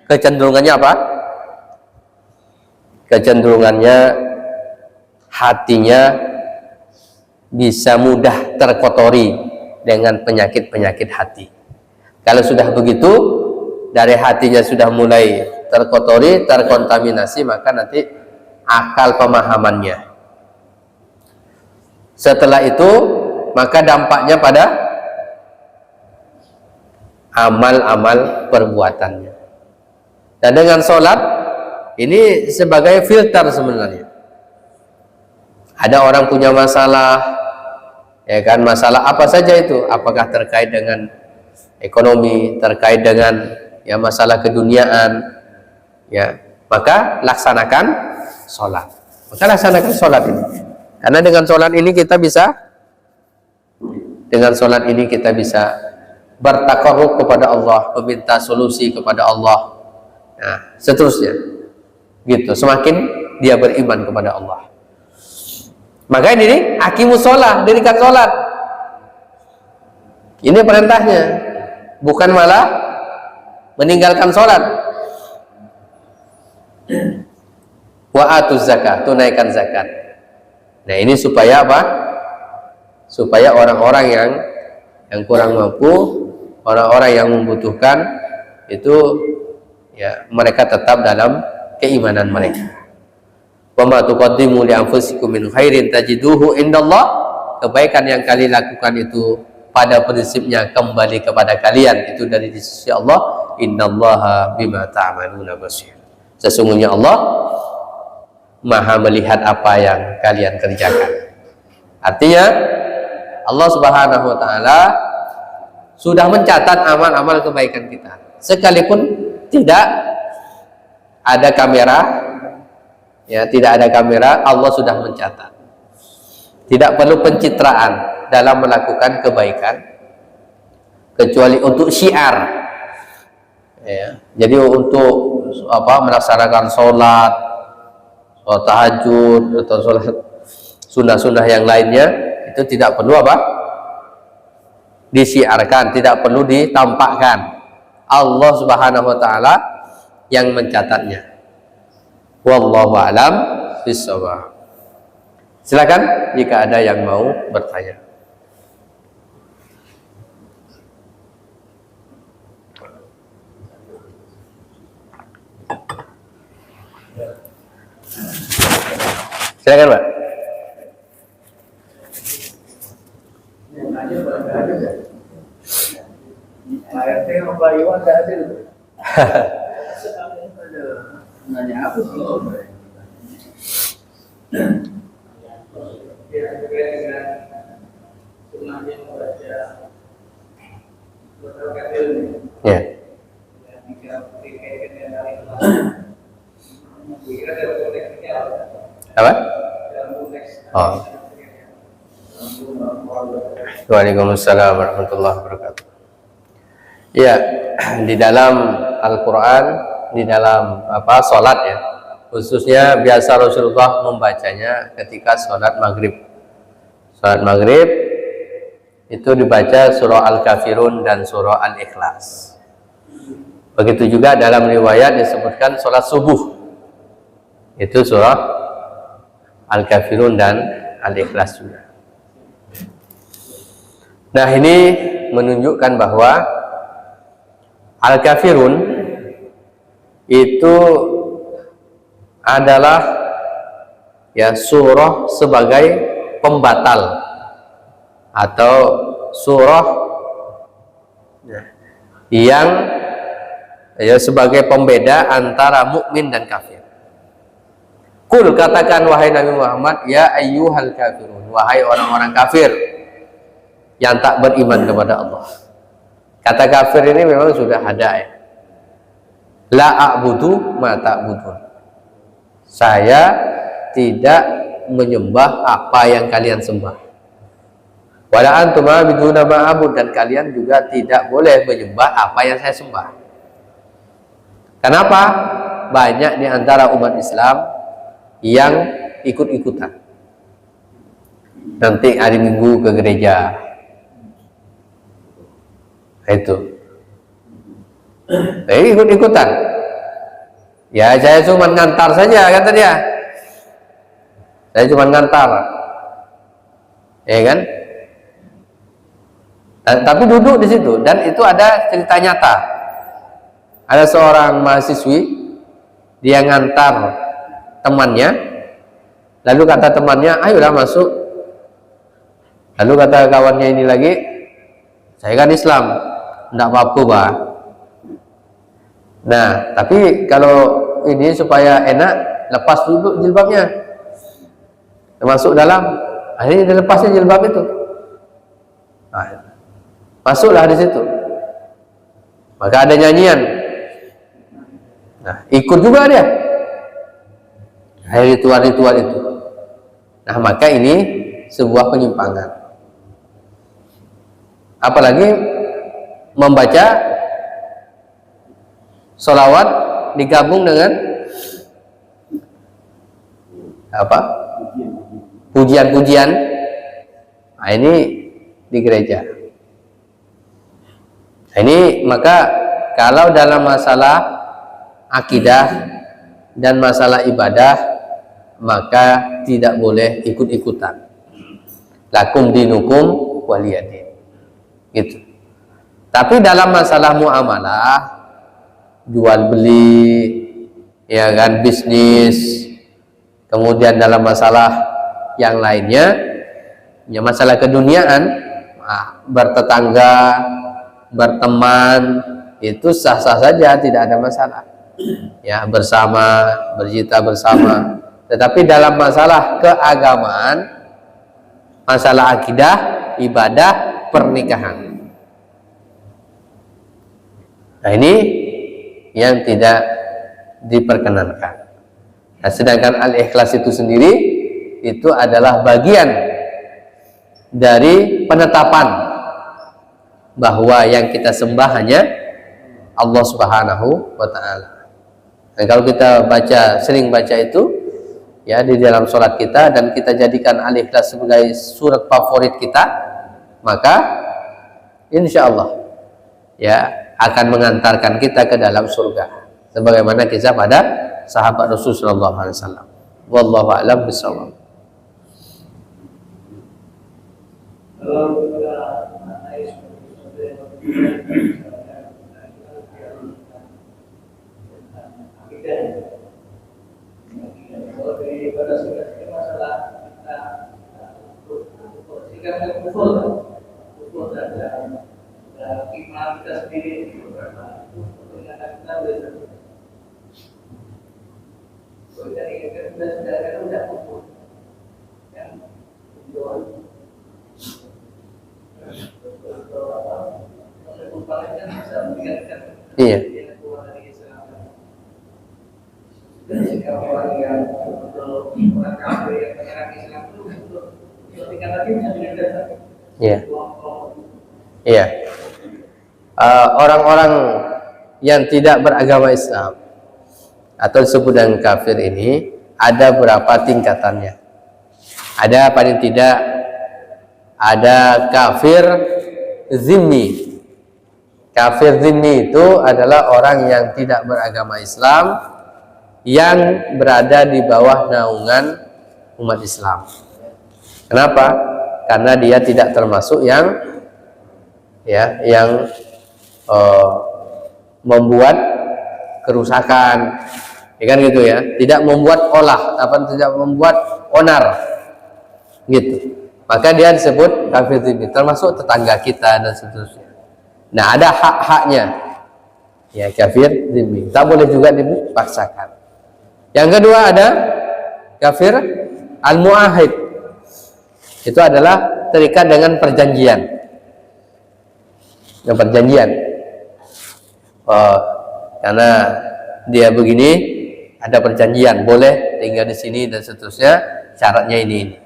kecenderungannya apa? Kecenderungannya hatinya bisa mudah terkotori dengan penyakit-penyakit hati. Kalau sudah begitu, dari hatinya sudah mulai terkotori, terkontaminasi, maka nanti akal pemahamannya. Setelah itu, maka dampaknya pada amal-amal perbuatannya. Dan dengan sholat, ini sebagai filter sebenarnya. Ada orang punya masalah, ya kan, masalah apa saja itu, apakah terkait dengan ekonomi, terkait dengan ya masalah keduniaan, ya, maka laksanakan sholat. Maka laksanakan sholat ini, karena dengan sholat ini kita bisa bertakarrub kepada Allah, meminta solusi kepada Allah. Nah, seterusnya, gitu. Semakin dia beriman kepada Allah. Maka ini nih, aqimus shalah, dirikan sholat. Ini perintahnya, bukan malah meninggalkan sholat. Wa atuz zakah, tunaikan zakat. Nah, ini supaya apa? Supaya orang-orang yang kurang mampu, orang-orang yang membutuhkan itu, ya, mereka tetap dalam keimanan mereka. Wa ma tuqaddimu li anfusikum min khairin tajiduhu indallah, kebaikan yang kalian lakukan itu pada prinsipnya kembali kepada kalian, itu dari sisi Allah. Innallaha bima ta'maluna basir. Sesungguhnya Allah Maha melihat apa yang kalian kerjakan. Artinya Allah Subhanahu wa taala sudah mencatat amal-amal kebaikan kita. Sekalipun tidak ada kamera, ya, tidak ada kamera, Allah sudah mencatat. Tidak perlu pencitraan dalam melakukan kebaikan, kecuali untuk syiar, ya. Jadi untuk apa, melaksanakan sholat tahajud atau sholat sunnah-sunnah yang lainnya, itu tidak perlu apa, disiarkan, tidak perlu ditampakkan. Allah Subhanahu wa taala yang mencatatnya. Wallahu a'lam bishawab. Silakan jika ada yang mau bertanya. Silakan, Pak. Nanya apa sih? Ya. Apa? Oh. Waalaikumsalam warahmatullahi wabarakatuh. Ya, di dalam Al-Quran, di dalam apa, sholat ya, khususnya biasa Rasulullah membacanya ketika sholat maghrib. Sholat maghrib itu dibaca surah Al-Kafirun dan surah Al-Ikhlas. Begitu juga dalam riwayat disebutkan sholat subuh, itu surah Al-Kafirun dan Al-Ikhlas juga. Nah, ini menunjukkan bahwa Al-Kafirun itu adalah ya surah sebagai pembatal atau surah yang ya sebagai pembeda antara mukmin dan kafir. Kul, katakan wahai Nabi Muhammad, ya ayyuhal kafirun, wahai orang-orang kafir. yang tak beriman kepada Allah. Kata kafir ini memang sudah ada ya. La a'budu ma ta'budun. Saya tidak menyembah apa yang kalian sembah. Wala antum a'buduna ma a'bud, dan kalian juga tidak boleh menyembah apa yang saya sembah. Kenapa? Banyak di antara umat Islam yang ikut-ikutan. Nanti hari Minggu ke gereja. Itu. Ikut-ikutan. Ya, saya cuma ngantar saja, kata dia. Saya cuma ngantar. Ya kan? Tapi duduk di situ, dan itu ada cerita nyata. Ada seorang mahasiswi, dia ngantar temannya, lalu kata temannya, ayolah masuk. Lalu kata kawannya ini lagi, saya kan Islam, enggak apa-apa, Pak. Nah, tapi kalau ini supaya enak, lepas dulu jilbabnya, masuk dalam. Akhirnya dilepasnya jilbab itu. Nah, masuklah di situ. Maka ada nyanyian. Nah, ikut juga dia. Ritual-ritual itu. Nah, maka ini sebuah penyimpangan. Apalagi membaca sholawat digabung dengan apa? Pujian-pujian. Nah, ini di gereja. Nah, ini maka kalau dalam masalah akidah dan masalah ibadah, maka tidak boleh ikut-ikutan. Lakum dinukum waliyadin. Gitu. Tapi dalam masalah muamalah, jual beli, ya kan, bisnis, kemudian dalam masalah yang lainnya, ya masalah keduniaan, bertetangga, berteman, itu sah-sah saja, tidak ada masalah. Ya, bersama, bercita bersama. Tetapi dalam masalah keagamaan, masalah akidah, ibadah, pernikahan, nah ini yang tidak diperkenankan. Nah, sedangkan al-ikhlas itu sendiri itu adalah bagian dari penetapan bahwa yang kita sembah hanya Allah Subhanahu wa ta'ala. Dan kalau kita sering baca itu ya di dalam sholat kita, dan kita jadikan al-ikhlas sebagai surat favorit kita, maka insya Allah ya akan mengantarkan kita ke dalam surga, sebagaimana kisah pada sahabat Rasulullah SAW. Wallahu a'lam bishawab. Kita sendiri iya. Iya. Iya. Orang-orang yang tidak beragama Islam atau disebut dengan kafir ini ada berapa tingkatannya. Ada paling tidak ada kafir zimmi. Kafir zimmi itu adalah orang yang tidak beragama Islam, yang berada di bawah naungan umat Islam. Kenapa? Karena dia tidak termasuk yang membuat kerusakan, ya kan gitu ya, tidak membuat tidak membuat onar, gitu. Maka dia disebut kafir zimmi, termasuk tetangga kita dan seterusnya. Nah, ada hak-haknya, ya kafir zimmi, tak boleh juga dipaksakan. Yang kedua ada kafir al-mu'ahid, itu adalah terikat dengan perjanjian. yang perjanjian. Karena dia begini, ada perjanjian, boleh tinggal di sini dan seterusnya, syaratnya ini.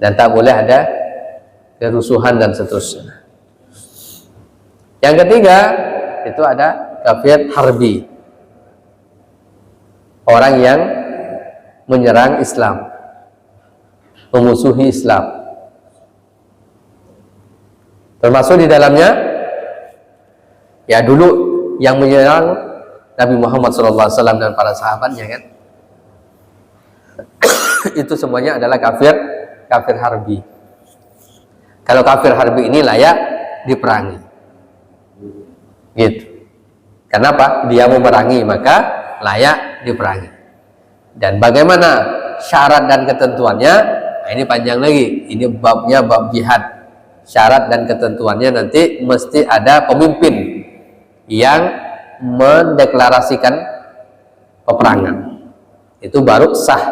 Dan tak boleh ada kerusuhan dan seterusnya. Yang ketiga, itu ada kafir harbi. Orang yang menyerang Islam, memusuhi Islam. Termasuk di dalamnya, ya dulu yang menyerang Nabi Muhammad SAW dan para sahabatnya kan. Itu semuanya adalah kafir harbi. Kalau kafir harbi ini layak diperangi. Gitu. Kenapa? Dia memerangi, maka layak diperangi. Dan bagaimana syarat dan ketentuannya? Nah, ini panjang lagi. Ini babnya bab jihad. Syarat dan ketentuannya nanti mesti ada pemimpin yang mendeklarasikan peperangan. Itu baru sah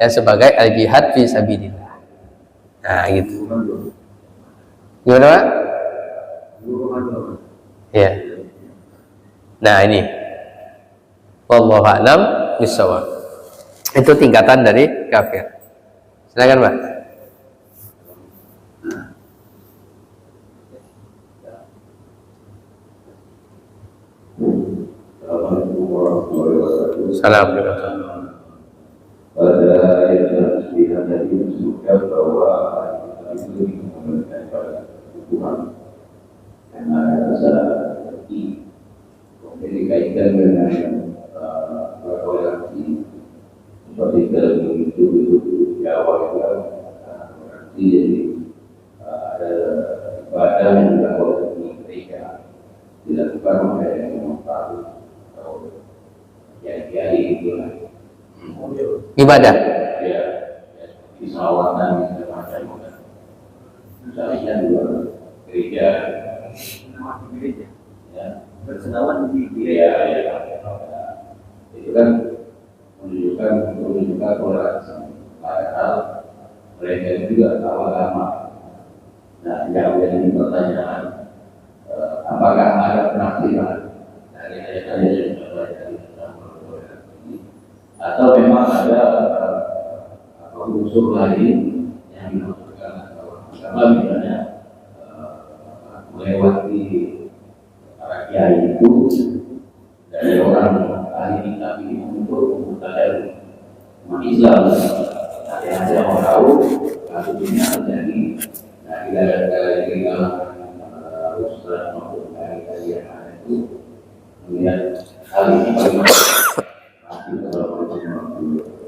ya sebagai al-jihad fi sabilillah. Nah, gitu. Gimana, Pak? Ya. Nah, ini. Wallahu a'lam bishawab. Itu tingkatan dari kafir. Silakan, Pak. Assalamualaikum. Pada ayat yang tadi disebutkan bahwa itu dikembalikan pada hukuman karena rasa seperti dikaitkan dengan toleransi seperti dalam itu di awal berarti ada ibadah yang dilakukan di gereja dilakukan oleh yang tahu atau kiai itu ibadah ya seperti salawatan dan macam-macam misalnya di luar gereja ya berselawat di gereja itu kan menunjukkan toleransi padahal mereka juga tahu agama. Nah, yang menjadi pertanyaan apakah ada penafsiran dari ayat-ayat yang terkait atau memang ada unsur lain yang dimaksudkan agama misalnya melewati para kiai itu dari orang ahli kitab ini untuk mengutarakan umat Islam. Yang saya mau tahu kasusnya terjadi tidak ada di kalangan Ustaz maupun dari yang ada itu melihat hal ini bagaimana.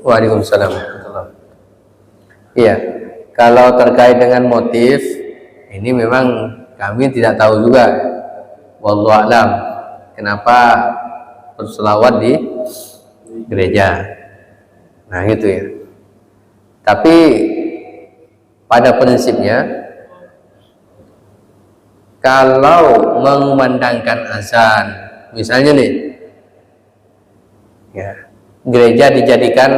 Waalaikumsalam. Iya, kalau terkait dengan motif ini memang kami tidak tahu juga. Wallahu a'lam. Kenapa berselawat di gereja? Nah, gitu ya. Tapi pada prinsipnya kalau mengumandangkan azan, misalnya nih, ya, gereja dijadikan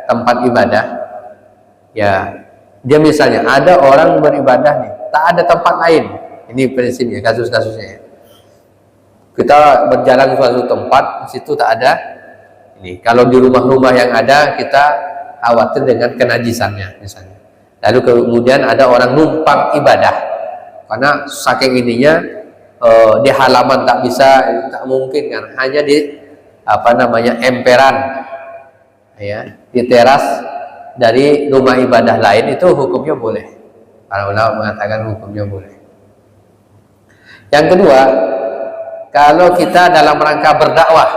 tempat ibadah, ya, dia misalnya ada orang beribadah nih, tak ada tempat lain. Ini prinsipnya, kasus-kasusnya. Kita berjalan ke suatu tempat, di situ tak ada. Ini kalau di rumah-rumah yang ada, kita khawatir dengan kenajisannya, misalnya. Lalu kemudian ada orang numpang ibadah, karena saking ininya di halaman tak bisa, tak mungkin kan, hanya di emperan, ya, di teras dari rumah ibadah lain, itu hukumnya boleh. Para ulama mengatakan hukumnya boleh. Yang kedua, kalau kita dalam rangka berdakwah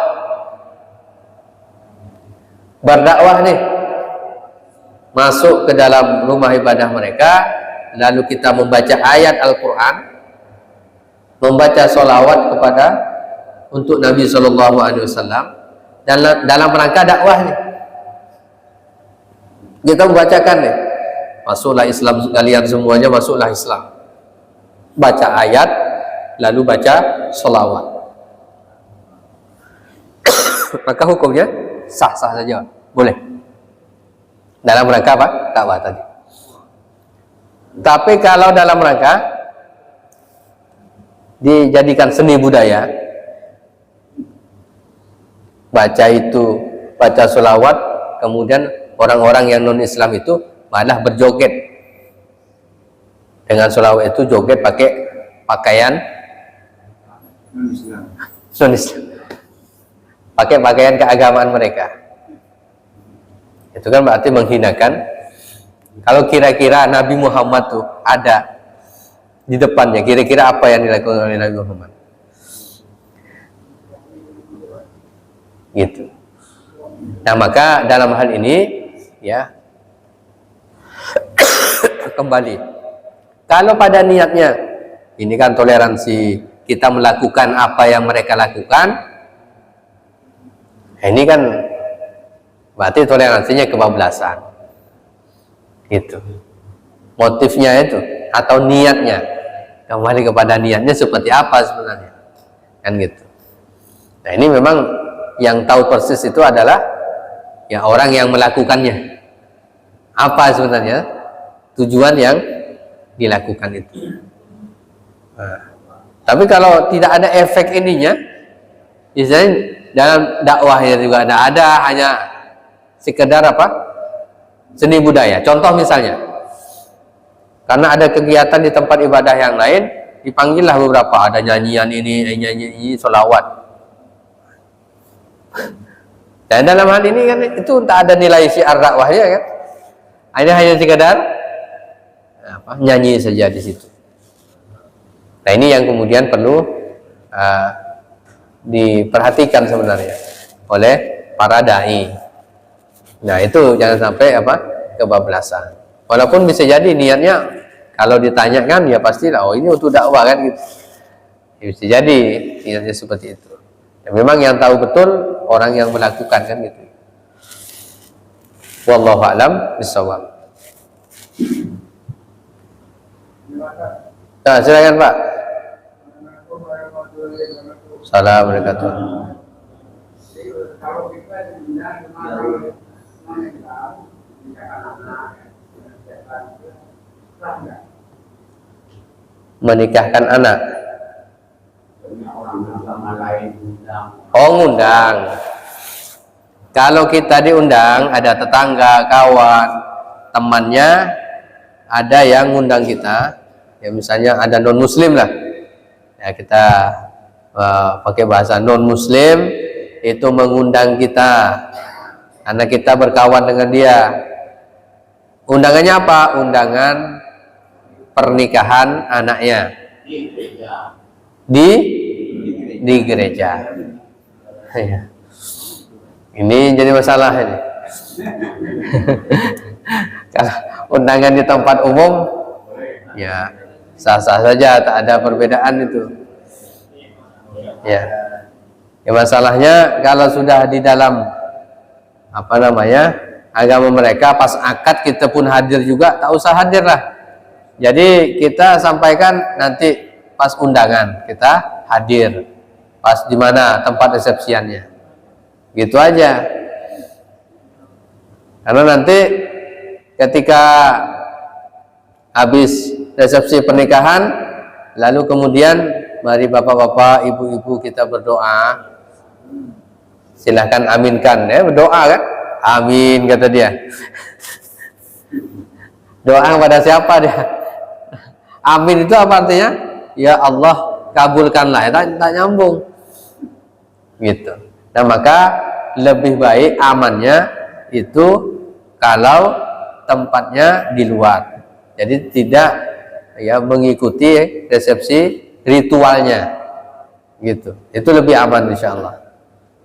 nih, masuk ke dalam rumah ibadah mereka, lalu kita membaca ayat Al-Quran, membaca sholawat untuk Nabi SAW, dan dalam rangka dakwah nih, kita membacakan nih, masuklah Islam kalian semuanya, masuklah Islam, baca ayat lalu baca sholawat, maka hukumnya sah-sah saja, boleh dalam rangka apa? Dakwah tadi. Tapi kalau dalam rangka dijadikan seni budaya, baca sholawat, kemudian orang-orang yang non Islam itu malah berjoget dengan sholawat itu, joget pakai pakaian non Islam, pakai pakaian keagamaan mereka. Itu kan berarti menghinakan. Kalau kira-kira Nabi Muhammad tuh ada di depannya, kira-kira apa yang dilakukan oleh Nabi Muhammad? Gitu. Nah, maka dalam hal ini ya kembali, kalau pada niatnya ini kan toleransi, kita melakukan apa yang mereka lakukan, ini kan berarti toleransinya kebablasan. Gitu. Motifnya itu atau niatnya, kembali kepada niatnya seperti apa sebenarnya, kan gitu. Nah, ini memang yang tahu persis itu adalah ya orang yang melakukannya. Apa sebenarnya tujuan yang dilakukan itu. Nah, tapi kalau tidak ada efek ininya, misalnya dalam dakwahnya juga ada hanya sekedar apa? Seni budaya. Contoh misalnya, karena ada kegiatan di tempat ibadah yang lain, dipanggillah beberapa, ada nyanyian ini, sholawat. Dan dalam hal ini kan itu tak ada nilai syiar dakwahnya kan. Ini hanya sekedar nyanyi saja di situ. Nah, ini yang kemudian perlu diperhatikan sebenarnya oleh para dai. Nah, itu jangan sampai kebablasan. Walaupun bisa jadi niatnya kalau ditanyakan ya pastilah ini untuk dakwah kan gitu. Ya, bisa jadi niatnya seperti itu. Ya, memang yang tahu betul orang yang melakukan kan gitu. Wallahu a'lam bishawab. Nah, silakan Pak. Assalamualaikum. Menikahkan anak. Oh, ngundang. Kalau kita diundang, ada tetangga, kawan, temannya, ada yang ngundang kita. Ya misalnya ada non muslim lah. Ya kita pakai bahasa non muslim itu mengundang kita karena kita berkawan dengan dia. Undangannya apa? Undangan pernikahan anaknya di gereja. Ya. Ini jadi masalah ini. Kalau undangan di tempat umum ya sah-sah saja, tak ada perbedaan itu. Ya. Ya masalahnya kalau sudah di dalam agama mereka, pas akad kita pun hadir juga, tak usah hadir lah. Jadi kita sampaikan nanti pas undangan kita hadir, pas di mana tempat resepsiannya, gitu aja. Karena nanti ketika habis resepsi pernikahan, lalu kemudian mari bapak-bapak, ibu-ibu kita berdoa. Silahkan aminkan, ya berdoa kan? Amin kata dia. Doa kepada siapa dia? Amin itu apa artinya? Ya Allah kabulkanlah. Tak nyambung. Gitu. Nah maka lebih baik amannya itu kalau tempatnya di luar. Jadi tidak mengikuti resepsi ritualnya. Gitu. Itu lebih aman insyaallah.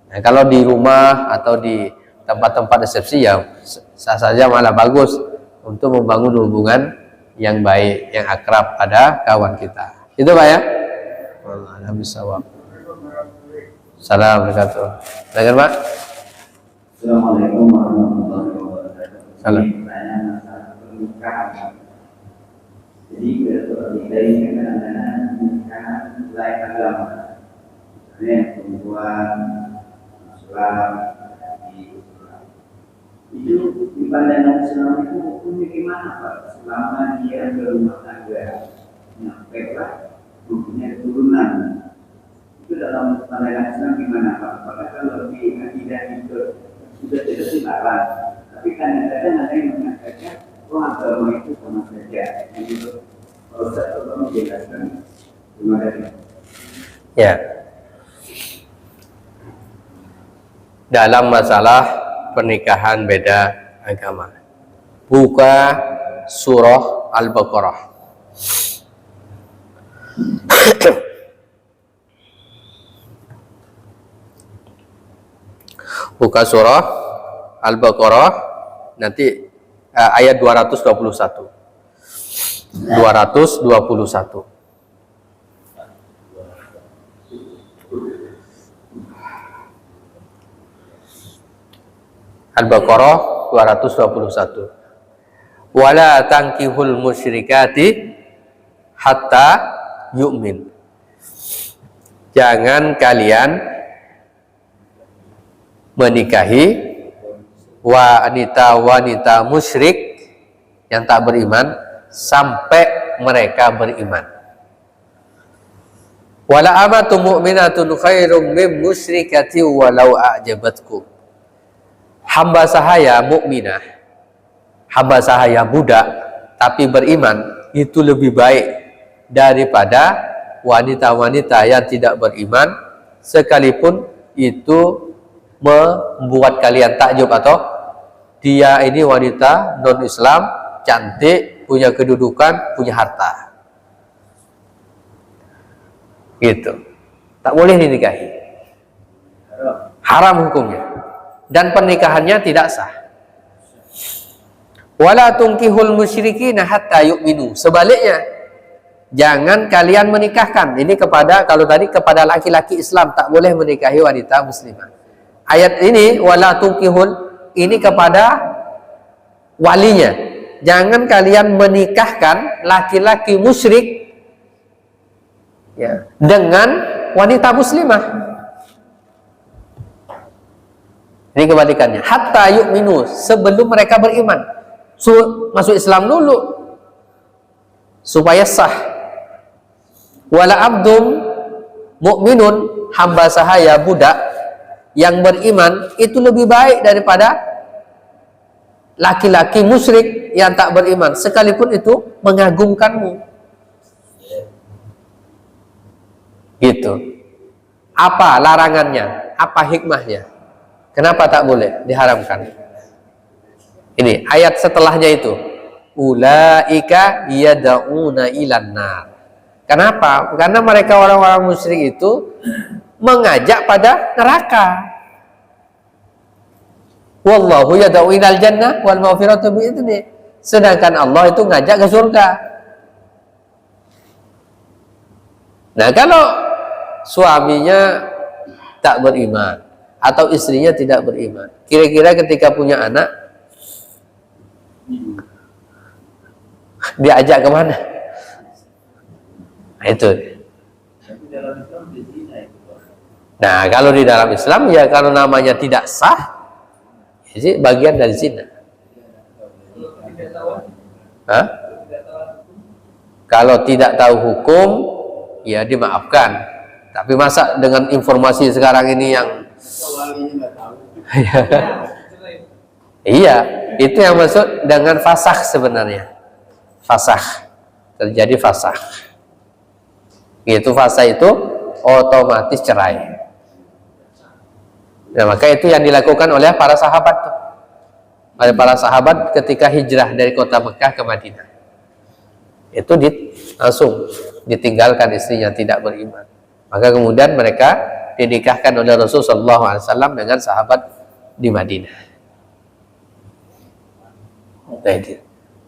Nah, kalau di rumah atau di tempat-tempat resepsi ya sah saja, malah bagus untuk membangun hubungan yang baik, yang akrab pada kawan kita. Itu Pak ya? Alhamdulillah. Assalamualaikum. Dengar Pak? Assalamualaikum warahmatullahi wabarakatuh. Salam. Pertanyaan masalah pernikahan. Jadi dari pernikahan lain agama, misalnya perempuan Islam, itu di pandangan Islam itu hukumnya gimana Pak? Selama dia berumah tangga, baiklah punya keturunan. Itu dalam pandangan Islam gimana Pak? Apakah kalau di akidah itu sudah tidak dilarang, tapi kadang-kadang ada yang mengatakan agama itu sama saja. Jadi kalau saya coba menjelaskan, terima kasih. Ya. Dalam masalah pernikahan beda agama, buka surah Al-Baqarah. Buka surah Al-Baqarah nanti ayat 221. 221. Al-Baqarah 221. Wala tankihul musyrikati hatta yu'min. Jangan kalian menikahi wanita-wanita musyrik yang tak beriman sampai mereka beriman. Wala amatu mu'minatun khairum min musyrikati walau a'jabatkum. Hamba sahaya mukminah, hamba sahaya budak tapi beriman itu lebih baik daripada wanita-wanita yang tidak beriman, sekalipun itu membuat kalian takjub atau dia ini wanita non-Islam, cantik, punya kedudukan, punya harta. Gitu. Tak boleh dinikahi. Haram hukumnya. Dan pernikahannya tidak sah. Wala tunkihul musyrikina hatta yu'minu. Sebaliknya, jangan kalian menikahkan. Ini kepada, kalau tadi kepada laki-laki Islam tak boleh menikahi wanita muslimah. Ayat ini wala tunkihul ini kepada walinya. Jangan kalian menikahkan laki-laki musyrik ya, dengan wanita muslimah. Ini kebalikannya. Hatta yu'minu, sebelum mereka beriman. Masuk Islam dulu supaya sah. Wala abdum mu'minun, hamba sahaya budak yang beriman itu lebih baik daripada laki-laki musyrik yang tak beriman, sekalipun itu mengagumkanmu. Gitu. Apa larangannya? Apa hikmahnya? Kenapa tak boleh? Diharamkan. Ini ayat setelahnya itu. Ulaika yad'una ilan nar. Kenapa? Karena mereka orang-orang musyrik itu mengajak pada neraka. Wallahu yad'u ilal jannah wal maghfiratu bi'idznih. Sedangkan Allah itu ngajak ke surga. Nah, kalau suaminya tak beriman atau istrinya tidak beriman, kira-kira ketika punya anak diajak kemana? Nah, itu. Nah, kalau di dalam Islam ya kalau namanya tidak sah, jadi bagian dari zina. Hah? Kalau tidak tahu hukum, ya dimaafkan. Tapi masa dengan informasi sekarang ini yang iya, itu yang maksud dengan fasakh sebenarnya. Fasakh, terjadi fasakh. Itu fasakh itu otomatis cerai. Nah, maka itu yang dilakukan oleh para sahabat tuh. Oleh para sahabat ketika hijrah dari kota Mekah ke Madinah. Itu langsung ditinggalkan istrinya tidak beriman. Maka kemudian mereka dinikahkan oleh Rasulullah SAW dengan sahabat di Madinah.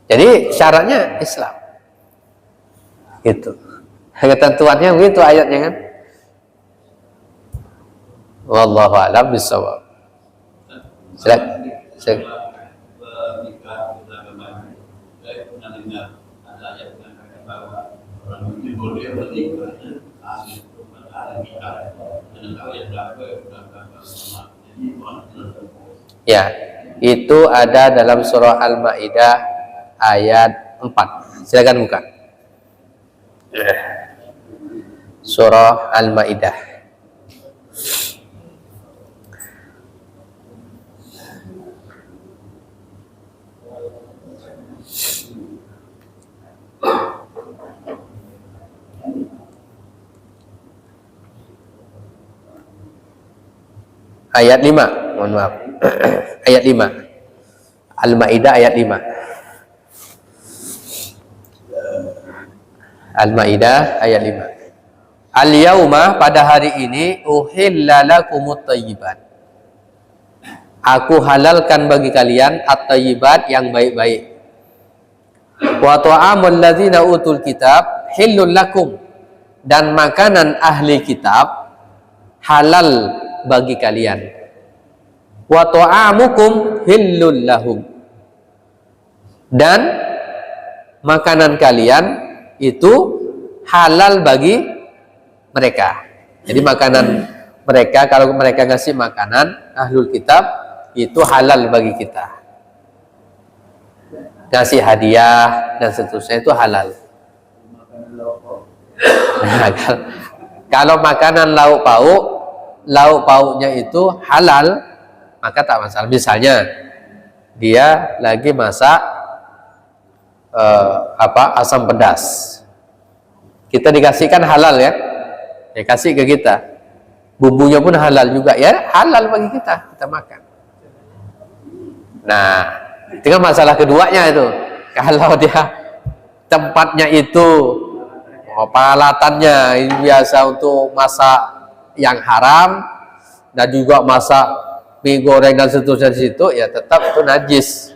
Jadi syaratnya Islam. Gitu. Ketentuannya begitu ayatnya kan. Wallahu a'lam bishawab. Silakan. Ya, itu ada dalam surah Al-Maidah ayat 4. Silakan buka. Surah Al-Maidah. Ayat 5, mohon maaf. Ayat 5. Al-Maidah ayat 5. Al-Maidah ayat 5. Al-yauma, pada hari ini, uhilla lakumut thayyibat. Aku halalkan bagi kalian at-thayyibat, yang baik-baik. Wa ta'amul ladzina utul kitab hillul lakum, dan makanan ahli kitab halal bagi kalian. Wa ta'amukum hillul lahum, dan makanan kalian itu halal bagi mereka. Jadi makanan mereka, kalau mereka ngasih makanan ahlul kitab, itu halal bagi kita. Ngasih hadiah dan seterusnya itu halal. Nah, kalau makanan lauk pauknya itu halal, maka tak masalah. Misalnya dia lagi masak asam pedas, kita dikasihkan halal ya, kasih ke kita, bumbunya pun halal juga ya, halal bagi kita makan. Nah, tinggal masalah keduanya itu, kalau dia tempatnya itu peralatannya biasa untuk masak yang haram dan juga masak mie goreng dan seterusnya di situ, ya tetap itu najis.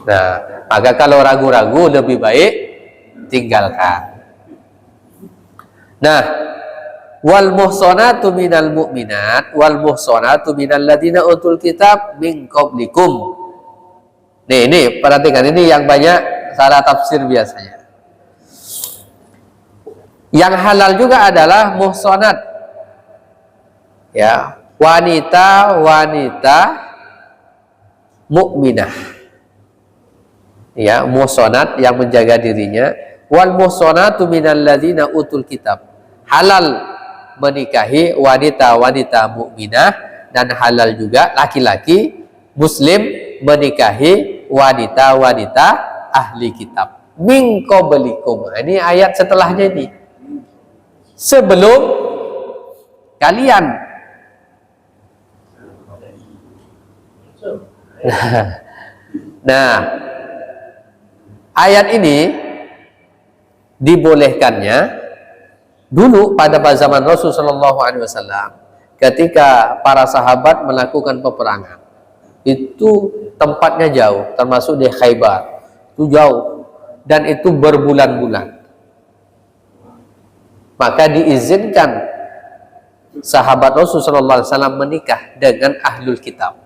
Nah, maka kalau ragu-ragu lebih baik tinggalkan. Nah, wal muhsanatu minal mu'minat wal muhsanatu minal ladina utul kitab min qablikum. Nih, ini perhatikan, ini yang banyak salah tafsir biasanya. Yang halal juga adalah muhsanat, ya, wanita mukminah, ya, muhsanat yang menjaga dirinya. Wal muhsanatu minal ladzina utul kitab, halal menikahi wanita mukminah, dan halal juga laki-laki muslim menikahi wanita ahli kitab min qablikum. Ini ayat setelahnya ini, sebelum kalian. Nah, ayat ini dibolehkannya dulu pada zaman Rasulullah SAW, ketika para sahabat melakukan peperangan. Itu tempatnya jauh, termasuk di Khaybar, itu jauh, dan itu berbulan-bulan. Maka diizinkan sahabat Rasulullah SAW menikah dengan ahlul kitab.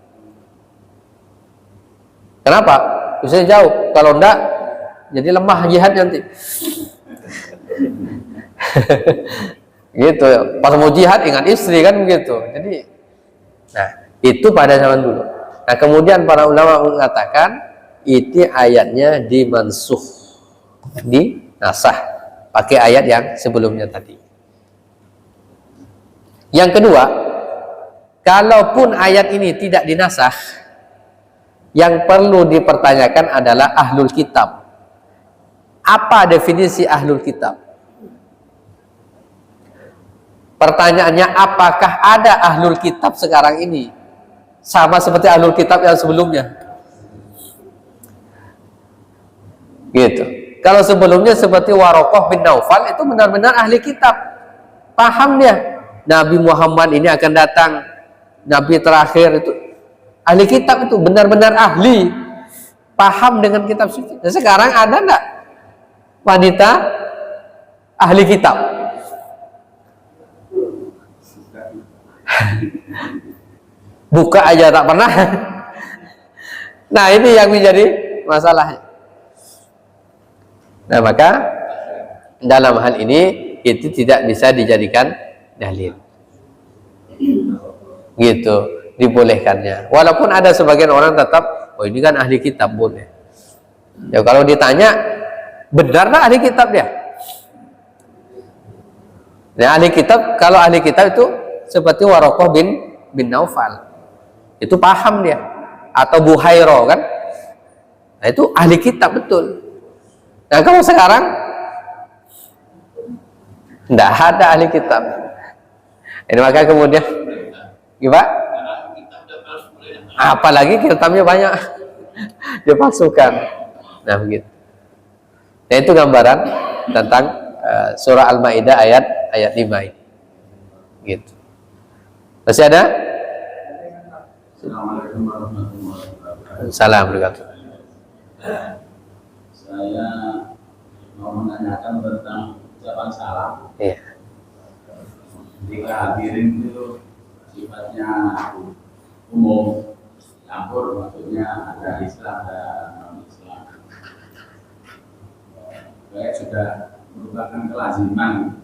Kenapa? Bisa jauh, kalau enggak jadi lemah jihad nanti. Gitu, pas mau jihad ingat istri kan begitu. Jadi, nah itu pada zaman dulu. Nah kemudian para ulama mengatakan itu ayatnya dimansuh, dinasah pakai ayat yang sebelumnya tadi. Yang kedua, kalaupun ayat ini tidak dinasah, yang perlu dipertanyakan adalah ahlul kitab. Apa definisi ahlul kitab? Pertanyaannya, apakah ada ahlul kitab sekarang ini sama seperti ahlul kitab yang sebelumnya? Gitu. Kalau sebelumnya seperti Waraqah bin Naufal, itu benar-benar ahli kitab, paham dia Nabi Muhammad ini akan datang, Nabi terakhir, itu ahli kitab, itu benar-benar ahli, paham dengan kitab suci. Nah, sekarang ada enggak wanita ahli kitab? Buka aja tak pernah. Nah ini yang menjadi masalahnya. Nah maka dalam hal ini itu tidak bisa dijadikan dalil. Gitu, dibolehkannya. Walaupun ada sebagian orang tetap, oh ini kan ahli kitab, boleh. Ya kalau ditanya, benar tak ahli kitab dia? Nah, ahli kitab, kalau ahli kitab itu seperti Waraqah bin Naufal. Itu paham dia. Atau Buhairo kan. Nah, itu ahli kitab betul. Nah, kalau sekarang tidak ada ahli kitab. Ini maka kemudian gimana? Apalagi kitabnya banyak dipalsukan. Nah, begitu. Nah, itu gambaran tentang surah Al-Maidah ayat 5 ini. Gitu. Masih ada? Assalamualaikum warahmatullahi wabarakatuh. Salam berkata. Saya mau menanyakan tentang ucapan salam. Iya. Jika hadirin itu sifatnya umum, campur, maksudnya ada Islam dan non-Islam. Saya sudah merupakan kelaziman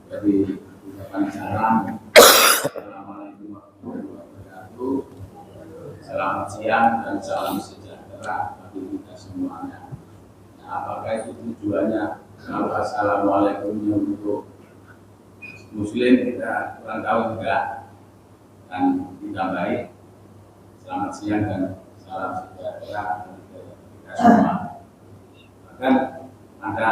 dari ucapan salam. Assalamualaikum warahmatullahi wabarakatuh. Selamat siang dan salam sejahtera bagi kita semuanya. Nah, apakah itu tujuannya? Kalau assalamualaikum untuk Muslim kita kurang tahu juga, dan ditambahi selamat siang dan salam sejahtera bagi kita semua. Bahkan ada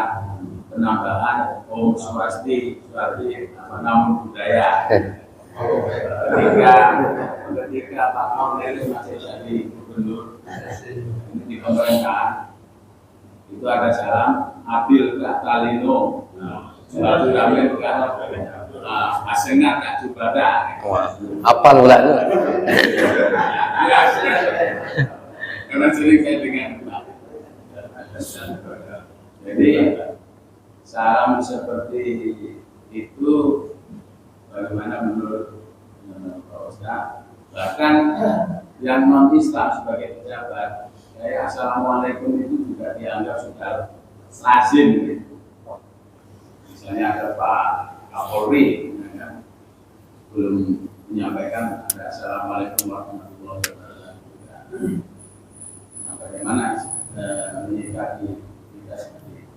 penambahan Om Swasti nama budaya. Ketika Pak Maulil masih jadi gubernur ini di pemerintahan, itu ada salam Abil Kak Talino, suatu kami Kak Asengat Kak Jubada. Apal pula itu. Karena sering saya dengar. Jadi salam seperti itu bagaimana menurut Pak Ustaz? Bahkan yang non-Islam sebagai pejabat, assalamualaikum itu juga dianggap sudah lazim. Gitu. Misalnya ada Pak Kapolri, ya, belum menyampaikan ada assalamualaikum warahmatullahi wabarakatuh. Nah, bagaimana menyikapi kita seperti itu?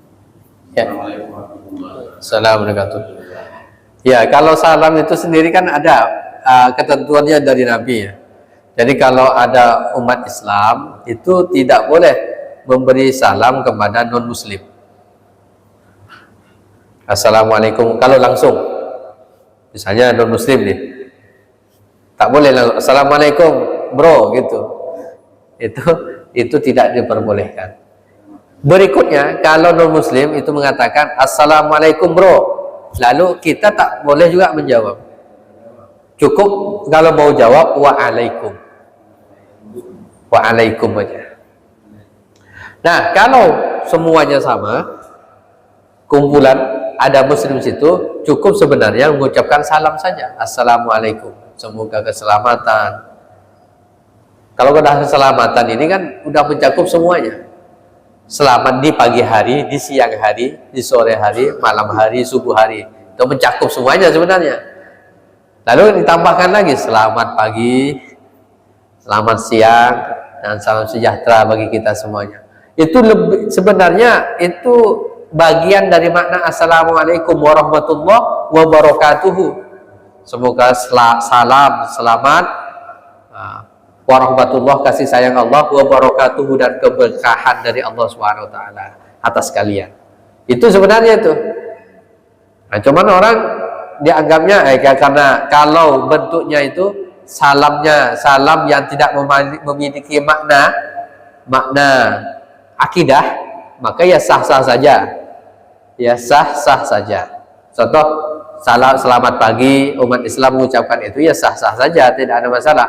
Assalamualaikum warahmatullahi wabarakatuh. Assalamualaikum. Ya, kalau salam itu sendiri kan ada ketentuannya dari Nabi ya. Jadi kalau ada umat Islam itu tidak boleh memberi salam kepada non-muslim. Assalamualaikum kalau langsung. Misalnya non-muslim nih. Tak boleh langsung assalamualaikum bro gitu. Itu tidak diperbolehkan. Berikutnya kalau non-muslim itu mengatakan assalamualaikum bro, lalu kita tak boleh juga menjawab. Cukup kalau mau jawab waalaikum. Waalaikum aja. Nah, kalau semuanya sama, kumpulan ada muslim situ, cukup sebenarnya mengucapkan salam saja. Assalamualaikum. Semoga keselamatan. Kalau udah keselamatan ini kan udah mencakup semuanya. Selamat di pagi hari, di siang hari, di sore hari, malam hari, subuh hari. Itu mencakup semuanya sebenarnya. Lalu ditambahkan lagi selamat pagi, selamat siang, dan salam sejahtera bagi kita semuanya. Itu lebih, sebenarnya itu bagian dari makna assalamualaikum warahmatullahi wabarakatuh. Semoga salam, selamat, warahmatullahi kasih sayang Allah, wabarakatuh dan keberkahan dari Allah SWT atas kalian. Itu sebenarnya itu. Nah, cuman orang dianggapnya karena kalau bentuknya itu salamnya salam yang tidak memiliki makna akidah, maka ya sah-sah saja. Ya sah-sah saja. Contoh salam selamat pagi, umat Islam mengucapkan itu ya sah-sah saja, tidak ada masalah.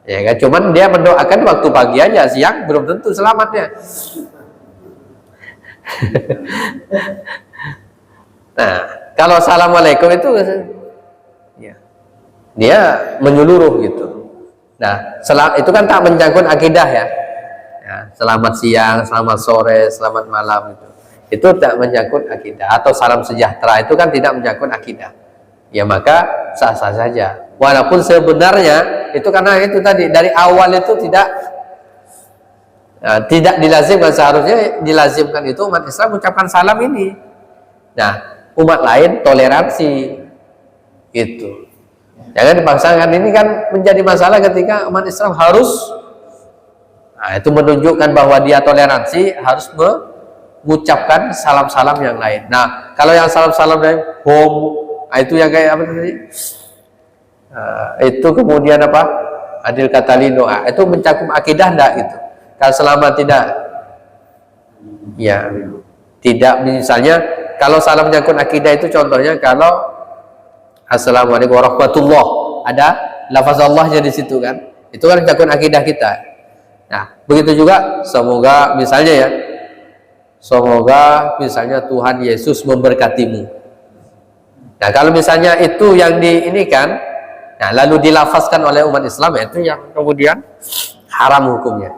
Ya kan, cuman dia mendoakan waktu pagi aja, siang belum tentu selamatnya. Nah, kalau assalamualaikum itu ya, dia menyeluruh gitu. Nah, itu kan tak menyangkut akidah ya. Ya, selamat siang, selamat sore, selamat malam itu tak menyangkut akidah. Atau salam sejahtera itu kan tidak menyangkut akidah. Ya maka sah-sah saja. Walaupun sebenarnya itu karena itu tadi dari awal itu tidak dilazimkan, seharusnya dilazimkan itu umat Islam mengucapkan salam ini. Nah, umat lain toleransi. Itu. Jangan dipaksakan. Ini kan menjadi masalah ketika umat Islam harus, nah, itu menunjukkan bahwa dia toleransi, harus mengucapkan salam-salam yang lain. Nah, kalau yang salam-salam dari home, nah, itu yang kayak apa tadi? Itu kemudian apa? Adil kata lino, itu mencakup akidah enggak gitu? Kalau selama tidak, ya tidak, misalnya kalau salam menyangkut akidah itu contohnya kalau Assalamualaikum warahmatullah, ada lafaz Allahnya di situ kan, itu kan menyangkut akidah kita. Nah, begitu juga semoga misalnya ya, semoga misalnya Tuhan Yesus memberkatimu. Nah, kalau misalnya itu yang diinikan, nah lalu dilafazkan oleh umat Islam, itu yang kemudian haram hukumnya.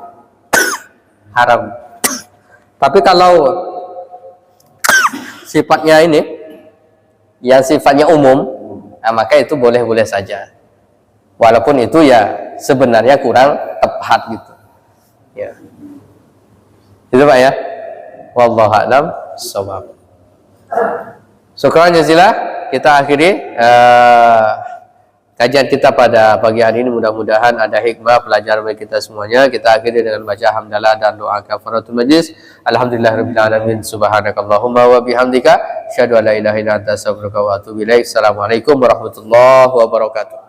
Haram. Tapi kalau sifatnya ini yang sifatnya umum, nah, maka itu boleh-boleh saja. Walaupun itu ya sebenarnya kurang tepat gitu. Ya. Itu Pak ya. Wallahu a'lam shawab. Syukran jazilah. Kita akhiri kajian kita pada pagi hari ini, mudah-mudahan ada hikmah pelajaran bagi kita semuanya. Kita akhiri dengan baca hamdalah dan doa kafaratul majlis. Alhamdulillahirabbil alamin. Subhanakallahumma wa bihamdika asyhadu an la ilaha illa anta astaghfiruka wa atubu ilaik. Assalamualaikum warahmatullahi wabarakatuh.